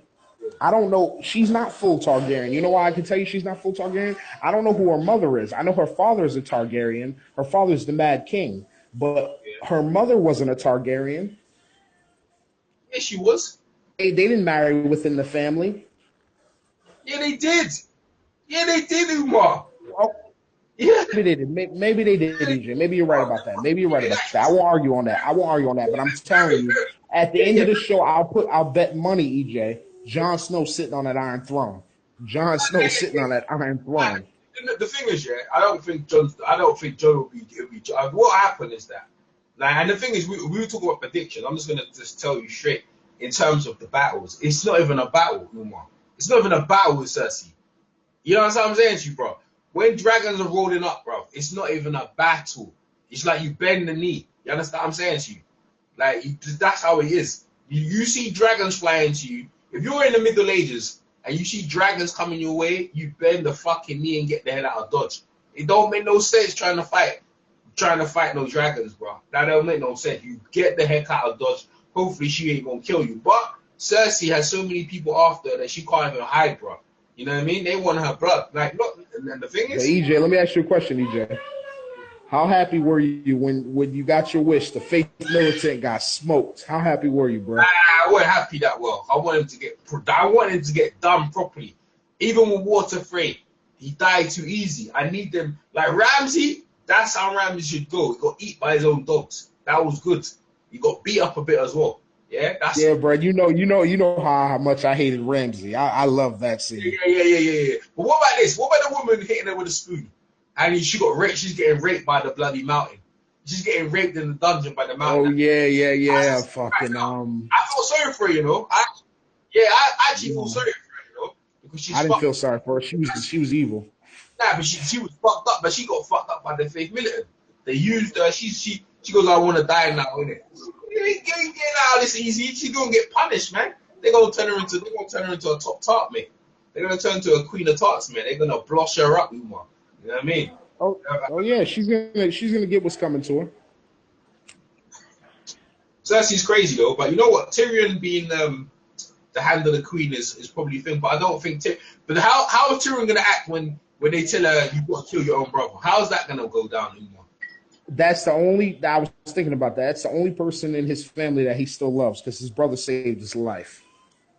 I don't know. She's not full Targaryen. You know why I can tell you she's not full Targaryen? I don't know who her mother is. I know her father is a Targaryen. Her father is the Mad King. But her mother wasn't a Targaryen. Yeah, she was. They didn't marry within the family. Yeah, they did. Umar. Oh, yeah. Maybe they did. Maybe they did, EJ. Maybe you're right about that. I won't argue on that. But I'm telling you, at the end of the show, I'll bet money, EJ. Jon Snow sitting on that Iron Throne. The thing is, I don't think John will be. What happened is that, and the thing is, we were talking about predictions. I'm just gonna tell you straight in terms of the battles. It's not even a battle, Umar. It's not even a battle with Cersei. You know what I'm saying to you, bro? When dragons are rolling up, bro, it's not even a battle. It's like you bend the knee. You understand what I'm saying to you? That's how it is. You see dragons flying to you. If you're in the Middle Ages and you see dragons coming your way, you bend the fucking knee and get the hell out of dodge. It don't make no sense trying to fight no dragons, bro. That don't make no sense. You get the heck out of dodge. Hopefully she ain't gonna kill you. But Cersei has so many people after her that she can't even hide, bro. You know what I mean? They want her blood. Look, and the thing is, EJ, let me ask you a question, EJ. How happy were you when you got your wish? The fake militant got smoked. How happy were you, bro? I wasn't happy that well. I wanted him to get done properly. Even with Water Frey, he died too easy. I need them like Ramsay. That's how Ramsay should go. He got eat by his own dogs. That was good. He got beat up a bit as well. Yeah, bro. You know how much I hated Ramsay. I love that scene. Yeah. But what about this? What about the woman hitting her with a spoon? And she got raped. She's getting raped by the bloody mountain. She's getting raped in the dungeon by the mountain. Oh yeah. I feel sorry for her, you know. I actually feel sorry for her, you know, because I didn't feel sorry for her. She was evil. Nah, but she was fucked up. But she got fucked up by the fake militant. They used her. She goes, I want to die now, innit? You ain't getting out of this easy. She's gonna get punished, man. They're gonna turn her into a top tart, mate. They're gonna turn to a queen of tarts, man. They're gonna blosh her up, Umar. You know what I mean? Oh yeah, she's gonna get what's coming to her. Cersei's crazy though, but you know what? Tyrion being the hand of the queen is probably a thing, but I don't think. But how is Tyrion gonna act when they tell her you got to kill your own brother? How's that gonna go down, Umar? That's the only. I was thinking about that. That's the only person in his family that he still loves because his brother saved his life.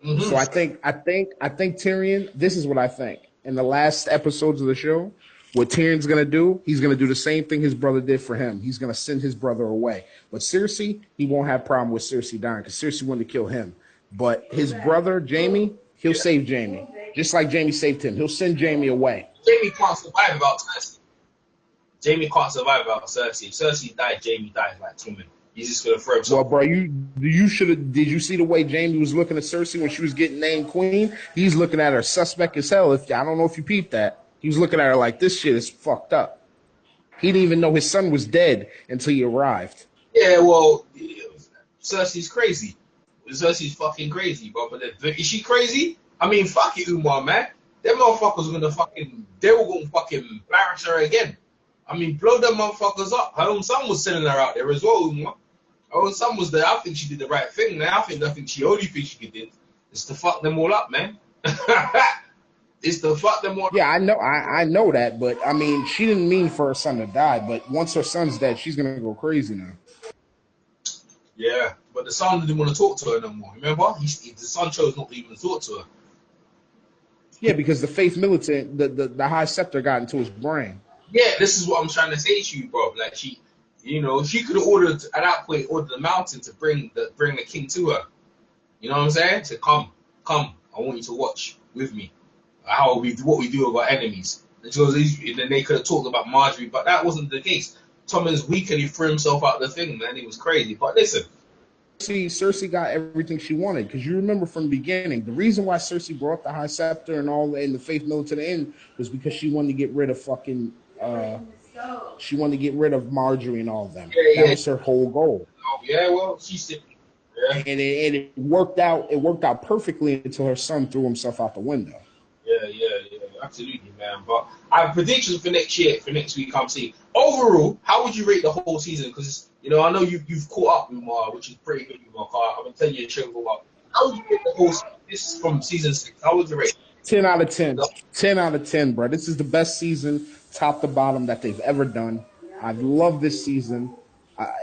Mm-hmm. So I think Tyrion. This is what I think. In the last episodes of the show, What Tyrion's gonna do, he's gonna do the same thing his brother did for him. He's gonna send his brother away. But Cersei, he won't have problem with Cersei dying because Cersei wanted to kill him. But his brother, Jaime, he'll save Jaime. Just like Jaime saved him. He'll send Jaime away. Jaime can't survive without Cersei. Jaime can't survive without Cersei. If Cersei died, Jaime dies like Tommen. He's just gonna throw himself. Well, bro, you should have. Did you see the way Jaime was looking at Cersei when she was getting named queen? He's looking at her suspect as hell. If I don't know if you peeped that, he was looking at her like this shit is fucked up. He didn't even know his son was dead until he arrived. Yeah, well, Cersei's crazy. Cersei's fucking crazy, bro. But is she crazy? I mean, fuck it, Umar, man. Them motherfuckers were gonna fucking embarrass her again. I mean, blow them motherfuckers up. Her own son was sending her out there as well, Umar. Her own son was there. I think she did the right thing, man. I think she only thing she could do is to fuck them all up, man. It's to fuck them all. Yeah, I know that, but I mean, she didn't mean for her son to die. But once her son's dead, she's gonna go crazy now. Yeah, but the son didn't want to talk to her no more. Remember, the son chose not to even talk to her. Yeah, because the faith militant, the high scepter got into his brain. Yeah, this is what I'm trying to say to you, bro. Like she could have ordered at that point the mountain to bring the king to her. You know what I'm saying? To come, I want you to watch with me. What we do with our enemies. And then they could have talked about Marjorie, but that wasn't the case. Tommen's weak and he threw himself out the thing, man. He was crazy. But listen. See, Cersei got everything she wanted because you remember from the beginning, the reason why Cersei brought the high scepter and all and the faith militant to the end was because she wanted to get rid of she wanted to get rid of Marjorie and all of them. Yeah, that was her whole goal. Oh yeah, well, she said, yeah. And it worked out. It worked out perfectly until her son threw himself out the window. Yeah, absolutely, man. But I have predictions for next year, for next week. I'm seeing overall. How would you rate the whole season? Because I know you've caught up with Umar, which is pretty good, Umar. I've been telling you a trick for. How would you rate the whole season? This is from season 6. How would you rate? 10 out of 10. 10 out of 10, bro. This is the best season, top to bottom, that they've ever done. I love this season.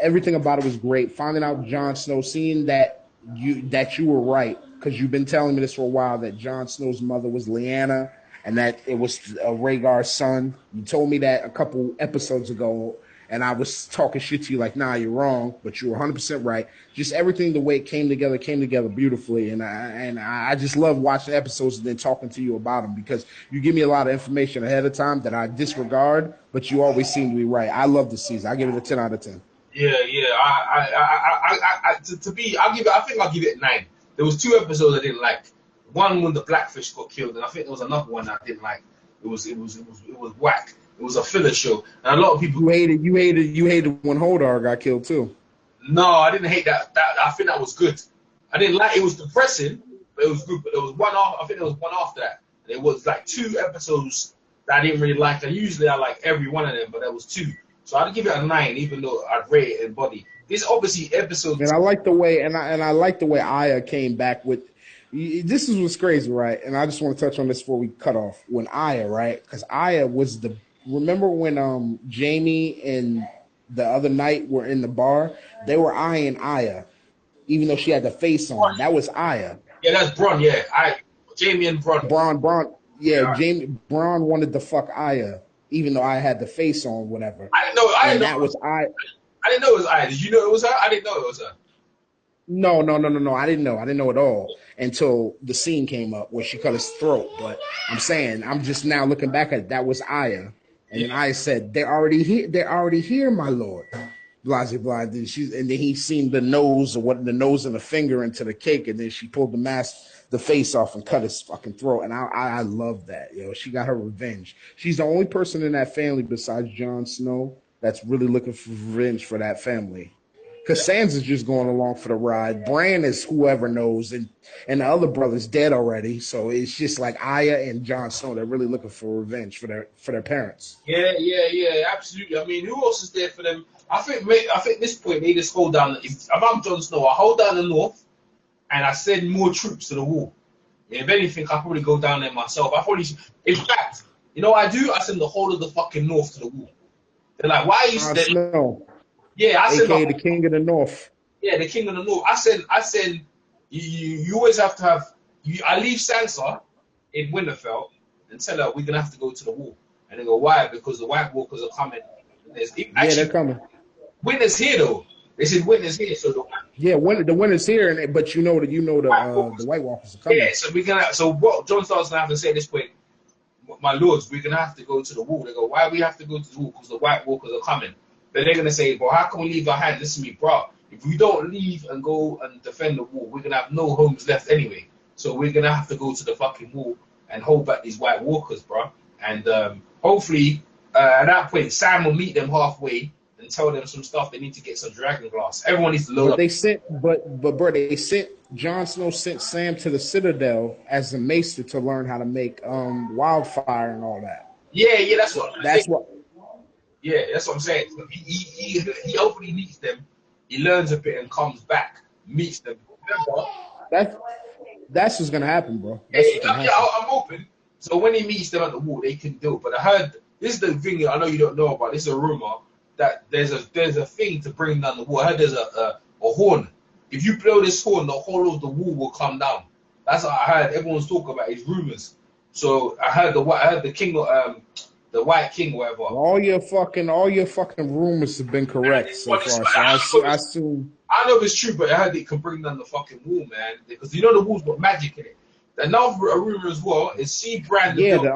Everything about it was great. Finding out Jon Snow, seeing that you were right, because you've been telling me this for a while, that Jon Snow's mother was Lyanna and that it was Rhaegar's son. You told me that a couple episodes ago, and I was talking shit to you like, nah, you're wrong, but you were 100% right. Just everything, the way it came together beautifully, and I just love watching episodes and then talking to you about them because you give me a lot of information ahead of time that I disregard, but you always seem to be right. I love this season. I give it a 10 out of 10. Yeah. I think I'll give it 9. There was 2 episodes I didn't like. One when the Blackfish got killed, and I think there was another one that I didn't like. It was whack. It was a filler show, and a lot of people You hated when Hodor got killed too. No, I didn't hate that. I think that was good. I didn't like it. Was depressing, but it was good. But there was one off. I think there was one after that. And it was like 2 episodes that I didn't really like. And usually I like every one of them, but there was 2. So I'd give it a 9, even though I'd rate it in body. This obviously episode. And I like the way, I like the way Aya came back with. This is what's crazy, right? And I just want to touch on this before we cut off. When Aya, right? Because Aya was the. Remember when Jaime and the other night were in the bar? They were eyeing Aya, even though she had the face on. That was Aya. Yeah, that's Bronn. Yeah, Jaime and Bronn. Bronn. Yeah, Bronn wanted to fuck Aya, even though I had the face on, whatever. I didn't know. That was Aya. I didn't know it was Aya. Did you know it was her? I didn't know it was her. No. I didn't know at all until the scene came up where she cut his throat. But I'm just now looking back at it. That was Aya. And then I said, "They're already here, my lord." Blase. And then he seen the nose and the finger into the cake, and then she pulled the face off and cut his fucking throat. And I love that. She got her revenge. She's the only person in that family besides Jon Snow that's really looking for revenge for that family. Because Sansa's just going along for the ride. Bran is whoever knows, and the other brother's dead already. So it's just like Aya and Jon Snow. They're really looking for revenge for their parents. Yeah, absolutely. I mean, who else is there for them? I think this point they just hold down. If I'm Jon Snow, I hold down the north, and I send more troops to the wall. If anything, I'll probably go down there myself. In fact, you know what I do? I send the whole of the fucking north to the wall. They're like, why are you Snow. Yeah, I said the King of the North. Yeah, the King of the North. I said, you always have to have. I leave Sansa in Winterfell and tell her we're gonna have to go to the wall, And they go, why? Because the White Walkers are coming. There's Yeah, they're actually coming. winter's here though. They said winter's here, so Yeah, the winter's here, but White Walkers. the White Walkers are Yeah, coming. so we can. So what John Stark's gonna have to say at this point, my lords, we're gonna have to go to the wall. They go, why we have to go to the wall? Because the White Walkers are coming. Then they're gonna say, well, how can we leave our hand? Listen to me, bro. If we don't leave and go and defend the wall, we're gonna have no homes left anyway. So we're gonna have to go to the fucking wall and hold back these White Walkers, bro. And hopefully, at that point, Sam will meet them halfway and tell them some stuff. They need to get some dragon glass. Everyone needs to load up. Bro, they sent Jon Snow sent Sam to the Citadel as a maester to learn how to make wildfire and all that. Yeah, that's what. That's what. Yeah, that's what I'm saying. So he hopefully meets them. He learns a bit and comes back, meets them. Remember? That's what's gonna happen, bro. I'm open. So when he meets them at the wall, they can do it. But I heard this is the thing I know you don't know about. This is a rumor that there's a thing to bring down the wall. I heard there's a horn. If you blow this horn, the whole of the wall will come down. That's what I heard. Everyone's talking about. It's rumors. So I heard the king, the White King, whatever. All your fucking rumors have been correct so far. So I assume. I know it's true, but I heard it can bring down the fucking wall, man. Because you know the wall's got magic in it. Another rumor as well is see Brand. Yeah, the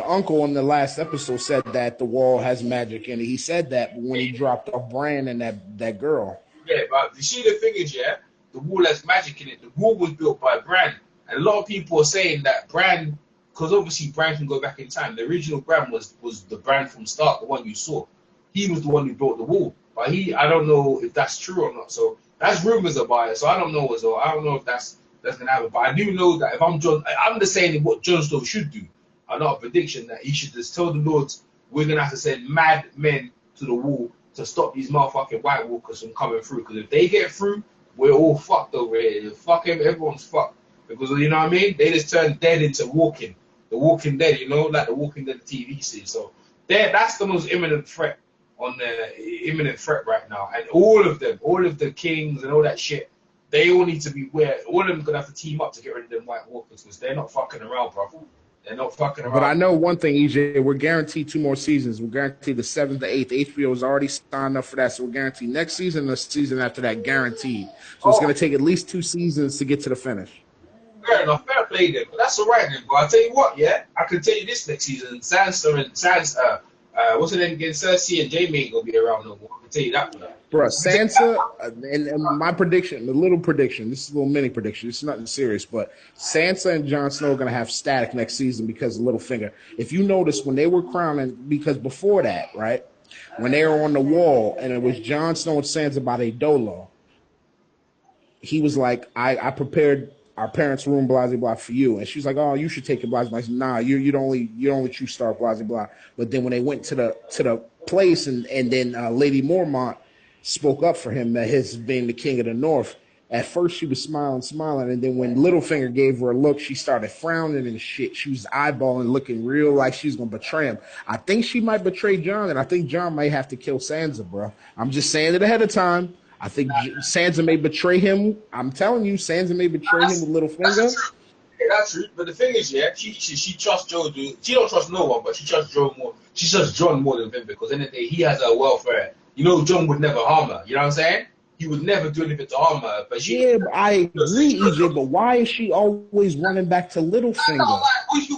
uncle in the last episode said that the wall has magic in it. He said that when he dropped off Bran and that girl. Yeah, but you see the thing is, yeah, the wall has magic in it. The wall was built by Bran. And a lot of people are saying that Bran, because obviously Bran can go back in time. The original Bran was the Bran from Stark, the one you saw. He was the one who built the wall. But I don't know if that's true or not. So that's rumors about it. So I don't know as well. I don't know if that's gonna happen. But I do know that if I'm just saying what Jon Snow should do. I'm not a prediction that he should just tell the Lords we're gonna have to send mad men to the wall to stop these motherfucking White Walkers from coming through. Because if they get through, we're all fucked over here. Fuck everyone's fucked. Because you know what I mean? They just turned dead into Walking. The Walking Dead, you know, like the Walking Dead TV series. So that's the most imminent threat right now. And all of the kings and all that shit, they all need to be aware. All of them gonna have to team up to get rid of them White Walkers because they're not fucking around, bro. They're not fucking around. But I know one thing, EJ, we're guaranteed 2 more seasons. We're guaranteed the 7th, the 8th. HBO is already signed up for that, so we're guaranteed next season and the season after that, guaranteed. So it's going to take at least 2 seasons to get to the finish. Fair enough, fair play then. But that's all right then. But I'll tell you what, yeah, I can tell you this next season, Sansa, what's her name again? Cersei and Jaime ain't gonna be around no more. I can tell you that for that. Bro, Sansa, and my prediction, this is a little mini prediction. It's nothing serious, but Sansa and Jon Snow are going to have static next season because of Littlefinger. If you notice, when they were crowning, because before that, right, when they were on the wall and it was Jon Snow and Sansa by their dolo, he was like, I prepared our parents' room, blah, blah, blah, for you. And she's like, oh, you should take it, blah, blah. Like, nah, you're the only true star, blah, blah, blah. But then when they went to the place and then Lady Mormont spoke up for him, that his being the king of the North. At first, she was smiling, and then when Littlefinger gave her a look, she started frowning and shit. She was eyeballing, looking real like she's gonna betray him. I think she might betray Jon, and I think Jon might have to kill Sansa, bro. I'm just saying it ahead of time. I think Sansa may betray him. I'm telling you, Sansa may betray him with Littlefinger. Yeah, that's true. But the thing is, yeah, she trusts Joe. She don't trust no one, but she trusts Joe more. She trusts Jon more than him because in the day he has her welfare. You know, Jon would never harm her. You know what I'm saying? He would never do anything to harm her. But but I agree, EJ. But why is she always running back to Littlefinger?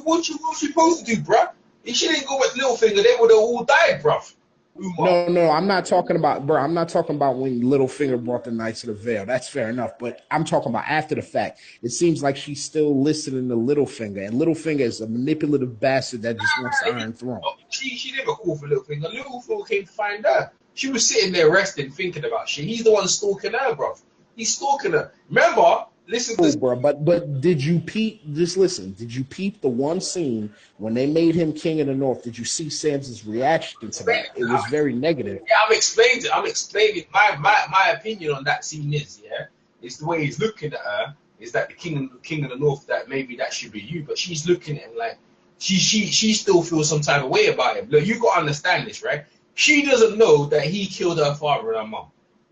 What you supposed to do, bruh? If she didn't go with Littlefinger, they would have all died, bruv. No, I'm not talking about, bro. I'm not talking about when Littlefinger brought the Knights of the Vale. That's fair enough. But I'm talking about after the fact. It seems like she's still listening to Littlefinger, and Littlefinger is a manipulative bastard that just wants the Iron Throne. She never called for Littlefinger. Littlefinger came to find her. She was sitting there resting, thinking about shit. He's the one stalking her, bruv. He's stalking her. Remember? Listen to this. Bro, but did you peep? Just listen. Did you peep the one scene when they made him king of the North? Did you see Sansa's reaction to that? It was very negative. Yeah, I'm explaining. My opinion on that scene is, yeah, it's the way he's looking at her. Is that the king of the North? That maybe that should be you, but she's looking at him like she still feels some type of way about him. Look, you gotta understand this, right? She doesn't know that he killed her father and her mom,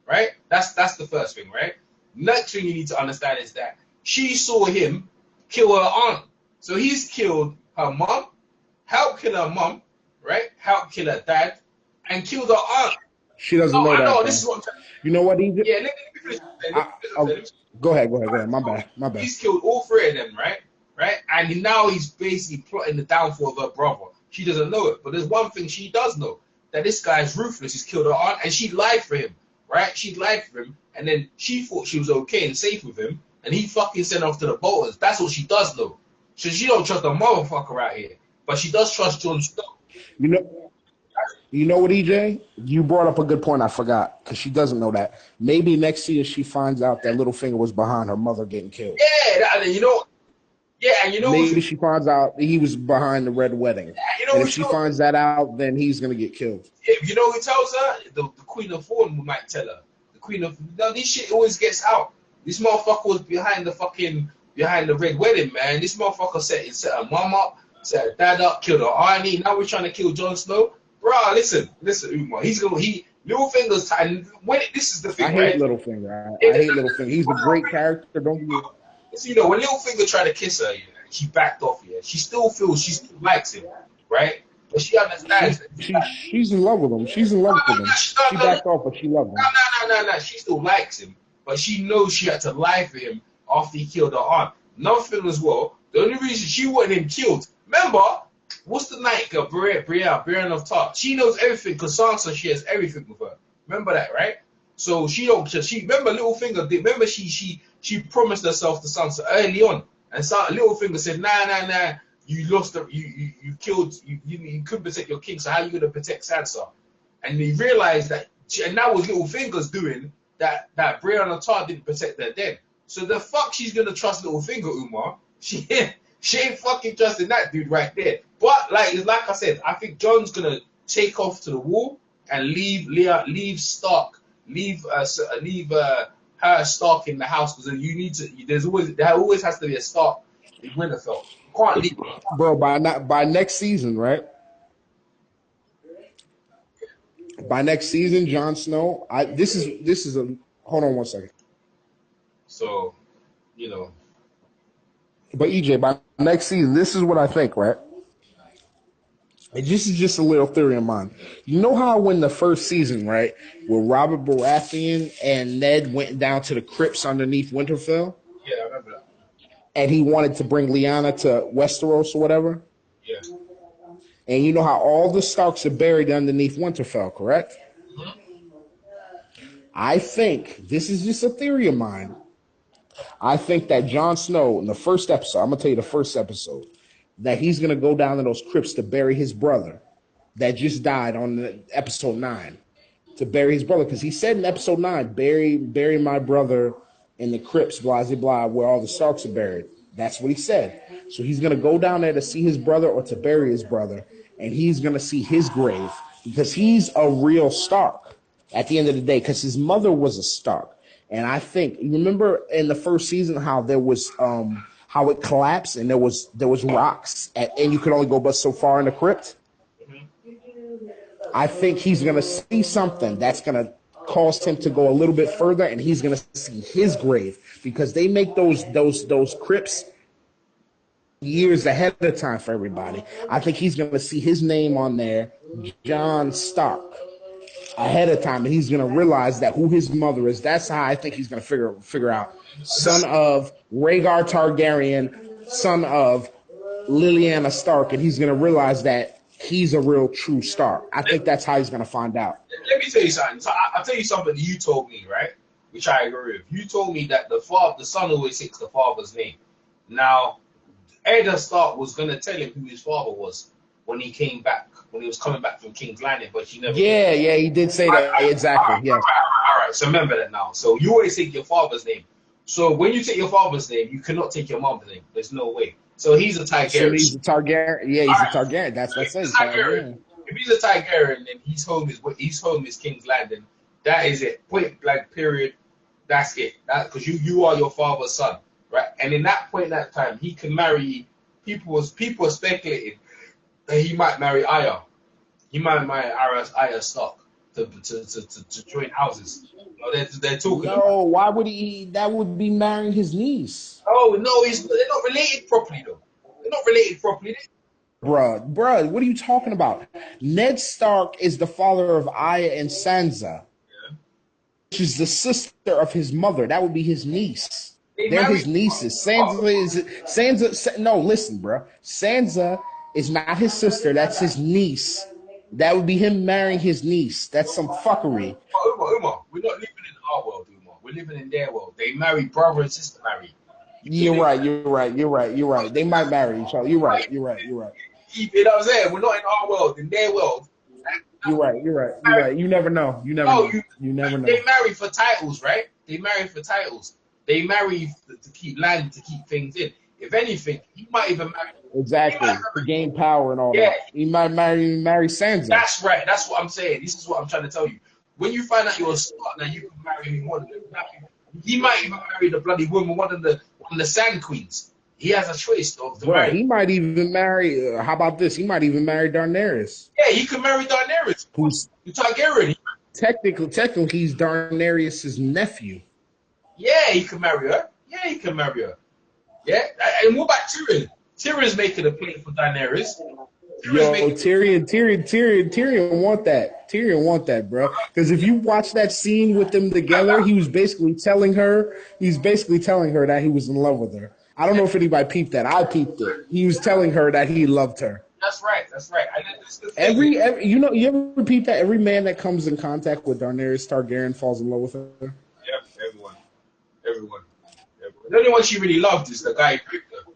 right? That's the first thing, right? Next thing you need to understand is that she saw him kill her aunt. So he's killed her mom, help kill her mom, right? Help kill her dad, and kill the aunt. She doesn't No, know I that know. This though. is what I'm trying. You know what, EJ? Yeah, let me finish. I, I, go ahead, go ahead, go ahead. My bad, my bad. He's killed all three of them, right? Right? And now he's basically plotting the downfall of her brother. She doesn't know it, but there's one thing she does know: that this guy is ruthless. He's killed her aunt, and she lied for him, right? She lied for him, and then she thought she was okay and safe with him, and he fucking sent her off to the Boltons. That's what she does know. So she don't trust a motherfucker out here, but she does trust Jon Snow. You know, you know what, EJ? You brought up a good point. I forgot because she doesn't know that. Maybe next year she finds out that Littlefinger was behind her mother getting killed. Yeah, and you know, yeah, and you know, Maybe she finds out he was behind the Red Wedding. you know, And if she finds that out, then he's gonna get killed. you know who tells her? The Queen of Thorn might tell her. The Queen of this shit always gets out. This motherfucker was behind the Red Wedding, man. This motherfucker set her mom up, set her dad up, killed her auntie. Now we're trying to kill Jon Snow. Bruh, listen, Umar. Littlefinger's time. This is the thing, I hate right? Littlefinger. I hate Littlefinger. He's a great character. Don't get me. So, you know, when Littlefinger tried to kiss her, she backed off. Yeah, she still likes him, right? But she understands. She's in love with him. She's in love with him. She backed off, but she loved him. No. She still likes him, but she knows she had to lie for him after he killed her aunt. Another thing as well. The only reason she wanted him killed. Remember, what's the night girl, Brienne of Tarth? She knows everything because Sansa shares everything with her. Remember that, right? So she don't. She remember Littlefinger. Remember she promised herself to Sansa early on, and Littlefinger said, Nah. You lost. You killed. You couldn't protect your king. So how are you gonna protect Sansa? And he realized that, and that was Littlefinger's doing. That Brienne of Tarth didn't protect her then. So the fuck she's gonna trust Littlefinger, Umar? She ain't fucking trusting that dude right there. But like I said, I think Jon's gonna take off to the wall and leave Stark, leave her Stark in the house because you need to. There always has to be a Stark in Winterfell. You can't leave. Bro, by next season, right? By next season, Jon Snow. This is a. Hold on one second. So, you know. But EJ, by next season, this is what I think, right? And this is just a little theory of mine. You know how when the first season, right, where Robert Baratheon and Ned went down to the crypts underneath Winterfell? Yeah, I remember that. And he wanted to bring Lyanna to Westeros or whatever? Yeah. And you know how all the Starks are buried underneath Winterfell, correct? Mm-hmm. I think, this is just a theory of mine, I think that Jon Snow, in the first episode, I'm going to tell you the first episode, that he's going to go down to those crypts to bury his brother that just died on episode 9, to bury his brother. Because he said in episode 9, bury my brother in the crypts, blah, blah, blah, where all the Starks are buried. That's what he said. So he's going to go down there to see his brother or to bury his brother, and he's going to see his grave because he's a real Stark at the end of the day because his mother was a Stark. And I think, you remember in the first season how there was how it collapsed and there was rocks and you could only go but so far in the crypt? I think he's going to see something that's going to cause him to go a little bit further, and he's going to see his grave because they make those crypts years ahead of time for everybody. I think he's going to see his name on there, Jon Stark, ahead of time, and he's going to realize that who his mother is. That's how I think he's going to figure out. Son of Rhaegar Targaryen, son of Lyanna Stark, and he's going to realize that he's a real true Stark. I think that's how he's going to find out. Let me tell you something. So I'll tell you something that you told me, right? Which I agree with. You told me that the son always takes the father's name. Now, Eddard Stark was going to tell him who his father was when he came back, when he was coming back from King's Landing, but she never. Yeah, he did say that. Exactly. All right. So remember that now. So you always take your father's name. So when you take your father's name, you cannot take your mom's name. There's no way. So he's a Targaryen. So he's a Targaryen. Yeah, he's a Targaryen. That's what I said. Targaryen. If he's a Targaryen, then his home is King's Landing. That is it. Point blank. Period. That's it. Because you are your father's son, right? And in that point, that time, he can marry. People were speculating that he might marry Arya. He might marry Arya Stark to join houses. They're talking. No, why would he? That would be marrying his niece. Oh no, they're not related properly though. They're not related properly. Bruh, what are you talking about? Ned Stark is the father of Arya and Sansa, Yeah. which is the sister of his mother. That would be his niece. They They're married. his nieces. Oh, No, listen, bruh. Sansa is not his sister. That's his niece. That would be him marrying his niece. That's some fuckery. Uma, we're not living in our world, Uma. We're living in their world. They marry brother and sister marry. You You're think right. You're right. You're right. You're right. They might marry each other. You're right. You're right. You're right. you know what I'm saying? We're not in our world, in their world. You're right. You're right. You're right. You never know. You never No, know. You never they know. marry for titles, right? They marry for titles. They marry to keep land, to keep things in. If anything, he might even marry. He might Exactly. To marry, gain power and all yeah, that. He might marry Sansa. that's right. That's what I'm saying. This is what I'm trying to tell you. When you find out you're a smart, now you can marry one of them. He might even marry the bloody woman, one of the Sand Queens. He has a choice though to Bro, marry. he might even marry. How about this? He might even marry Daenerys, Yeah, he could marry Daenerys. who's You Targaryen. technically he's Daenerys' nephew. Yeah, he could marry her. Yeah, he can marry her. Yeah, and what about Tyrion? Tyrion's making a play for Daenerys. Tyrion's Yo, making. Tyrion want that. Tyrion want that, bro. Because if you watch that scene with them together, he's basically telling her that he was in love with her. I don't know if anybody peeped that. I peeped it. He was telling her that he loved her. That's right. That's right. And then that's the thing. Every you ever repeat that? Every man that comes in contact with Daenerys Targaryen falls in love with her. Yep, everyone. The only one she really loved is the guy who raped her.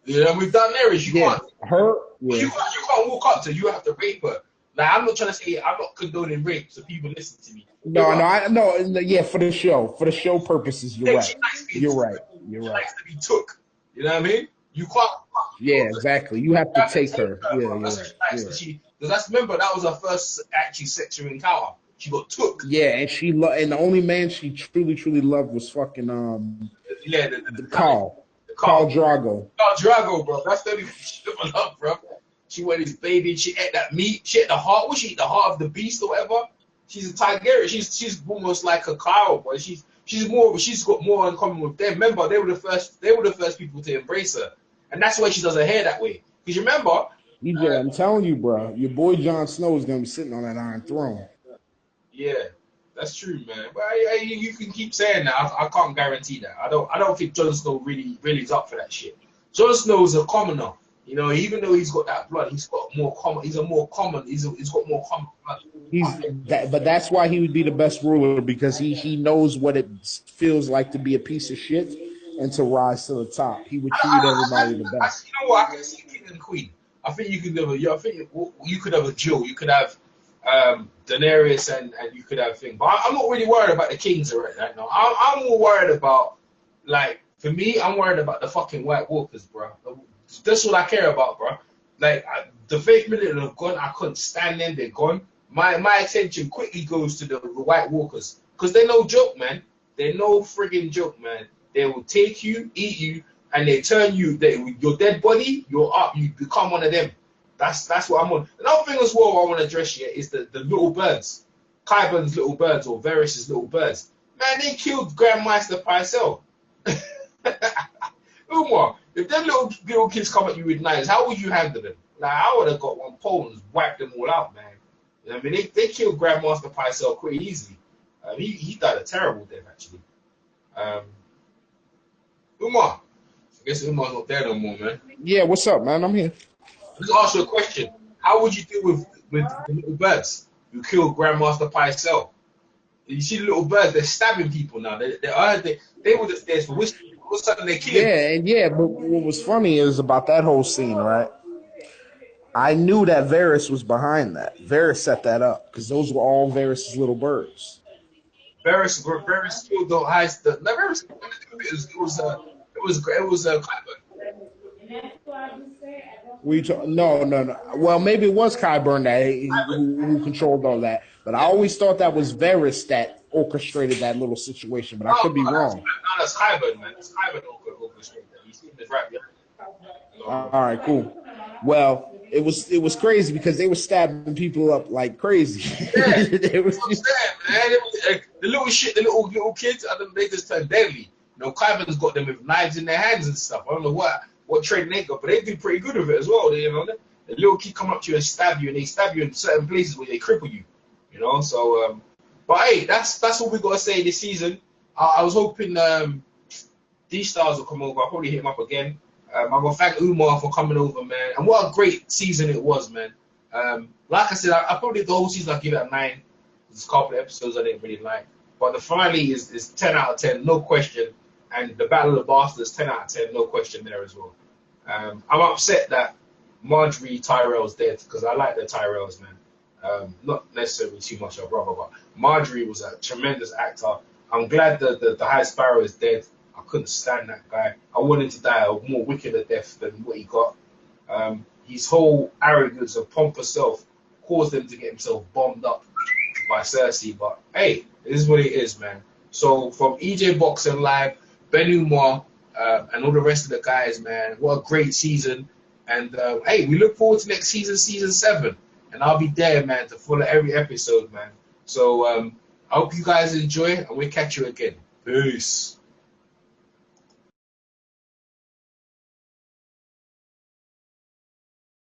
You know, with Daenerys, you Yeah, can't. her. Yeah, You can't walk up to her. You have to rape her. Like, I'm not trying to say I'm not condoning rape, so people listen to me. no. Yeah, for the show purposes, you're Hey, right. she likes being You're took. right. You're She right. likes to be took. You know what I mean? You can't. Yeah, exactly. You have You to have to take take her. her, Yeah, bro. you're That's what right. she likes. You're right. Because that's, remember, that was her first actually sexual encounter. She got took. Yeah, and the only man she truly loved was fucking Yeah, the the, Carl, the Carl Carl. Drago. Carl Drago, bro. That's the only thing she ever loved, bro. She went his baby. She ate that meat. She ate the heart. What she eat? The heart of the beast or whatever. She's a Targaryen. She's almost like a Carl, boy. She's more. She's got more in common with them. Remember, they were the first. They were the first people to embrace her, and that's why she does her hair that way. Because you remember, EJ, I'm telling you, bro, your boy Jon Snow is gonna be sitting on that Iron Throne. yeah, that's true, man. But you can keep saying that. I can't guarantee that. I don't think Jon Snow really is up for that shit. Jon Snow is a commoner. You know, even though he's got that blood, he's got more common. He's got more common blood. But that's why he would be the best ruler because he knows what it feels like to be a piece of shit and to rise to the top. He would treat everybody the best. You know what? I can see king and queen. I think you could have a. Yeah, I think you could have a Jill. You could have Daenerys, and you could have thing. But I'm not really worried about the kings right now. I'm more worried about, like, for me, I'm worried about the fucking White Walkers, bro. That's what I care about, bro. Like, the fake military have gone. I couldn't stand them. They're gone. My attention quickly goes to the White Walkers because they're no joke, man. They're no friggin' joke, man. They will take you, eat you, and they turn you. Your dead body, you're up. You become one of them. That's what I'm on. Another thing as well I want to address here is the little birds, Qyburn's little birds or Varys' little birds. Man, they killed Grandmaster Pycelle. Umar, if them little kids come at you with knives, how would you handle them? Like, I would have got one pole and wiped them all out, man. You know what I mean? They killed Grandmaster Pycelle pretty easily. He died a terrible death, actually. Umar, I guess Umar's not there no more, man. Yeah, what's up, man? I'm here. Let's ask you a question. How would you deal with the little birds who killed Grandmaster Pycelle? You see the little birds, they're stabbing people now. They were just there for whiskey. All of a sudden they kill him. But what was funny is about that whole scene, right? I knew that Varys was behind that. Varys set that up because those were all Varys' little birds. Varys killed the highest. Varys, it was Qyburn. No. Well, maybe it was Qyburn who controlled all that. But I always thought that was Varys that orchestrated that little situation. But I could be wrong. That's Qyburn, man. It's Qyburn orchestrated that. He's right behind. All right, cool. Well, it was crazy because they were stabbing people up like crazy. Yeah, it was sad, man. The little shit, the little kids, they just turned deadly. You know, Qyburn's got them with knives in their hands and stuff. I don't know what training they got, but they do pretty good with it as well. They a little kid come up to you and stab you, and they stab you in certain places where they cripple you. You know, so but hey, that's all we gotta say this season. I was hoping these stars will come over. I'll probably hit him up again. I'm gonna thank Umar for coming over, man. And what a great season it was, man. Like I said, I probably the whole season I give it a 9. There's a couple of episodes I didn't really like, but the finale is 10 out of 10, no question. And the Battle of the Bastards, 10 out of 10, no question there as well. I'm upset that Marjorie Tyrell's dead because I like the Tyrells, man. Not necessarily too much of a brother, but Marjorie was a tremendous actor. I'm glad the High Sparrow is dead. I couldn't stand that guy. I wanted to die a more wicked a death than what he got. His whole arrogance and pompous self caused him to get himself bombed up by Cersei. But hey, it is what it is, man. So from EJ Boxing Live, Ben Umar, and all the rest of the guys, man, what a great season. And hey, we look forward to next season, season 7. And I'll be there, man, to follow every episode, man. So I hope you guys enjoy, and we'll catch you again. Peace.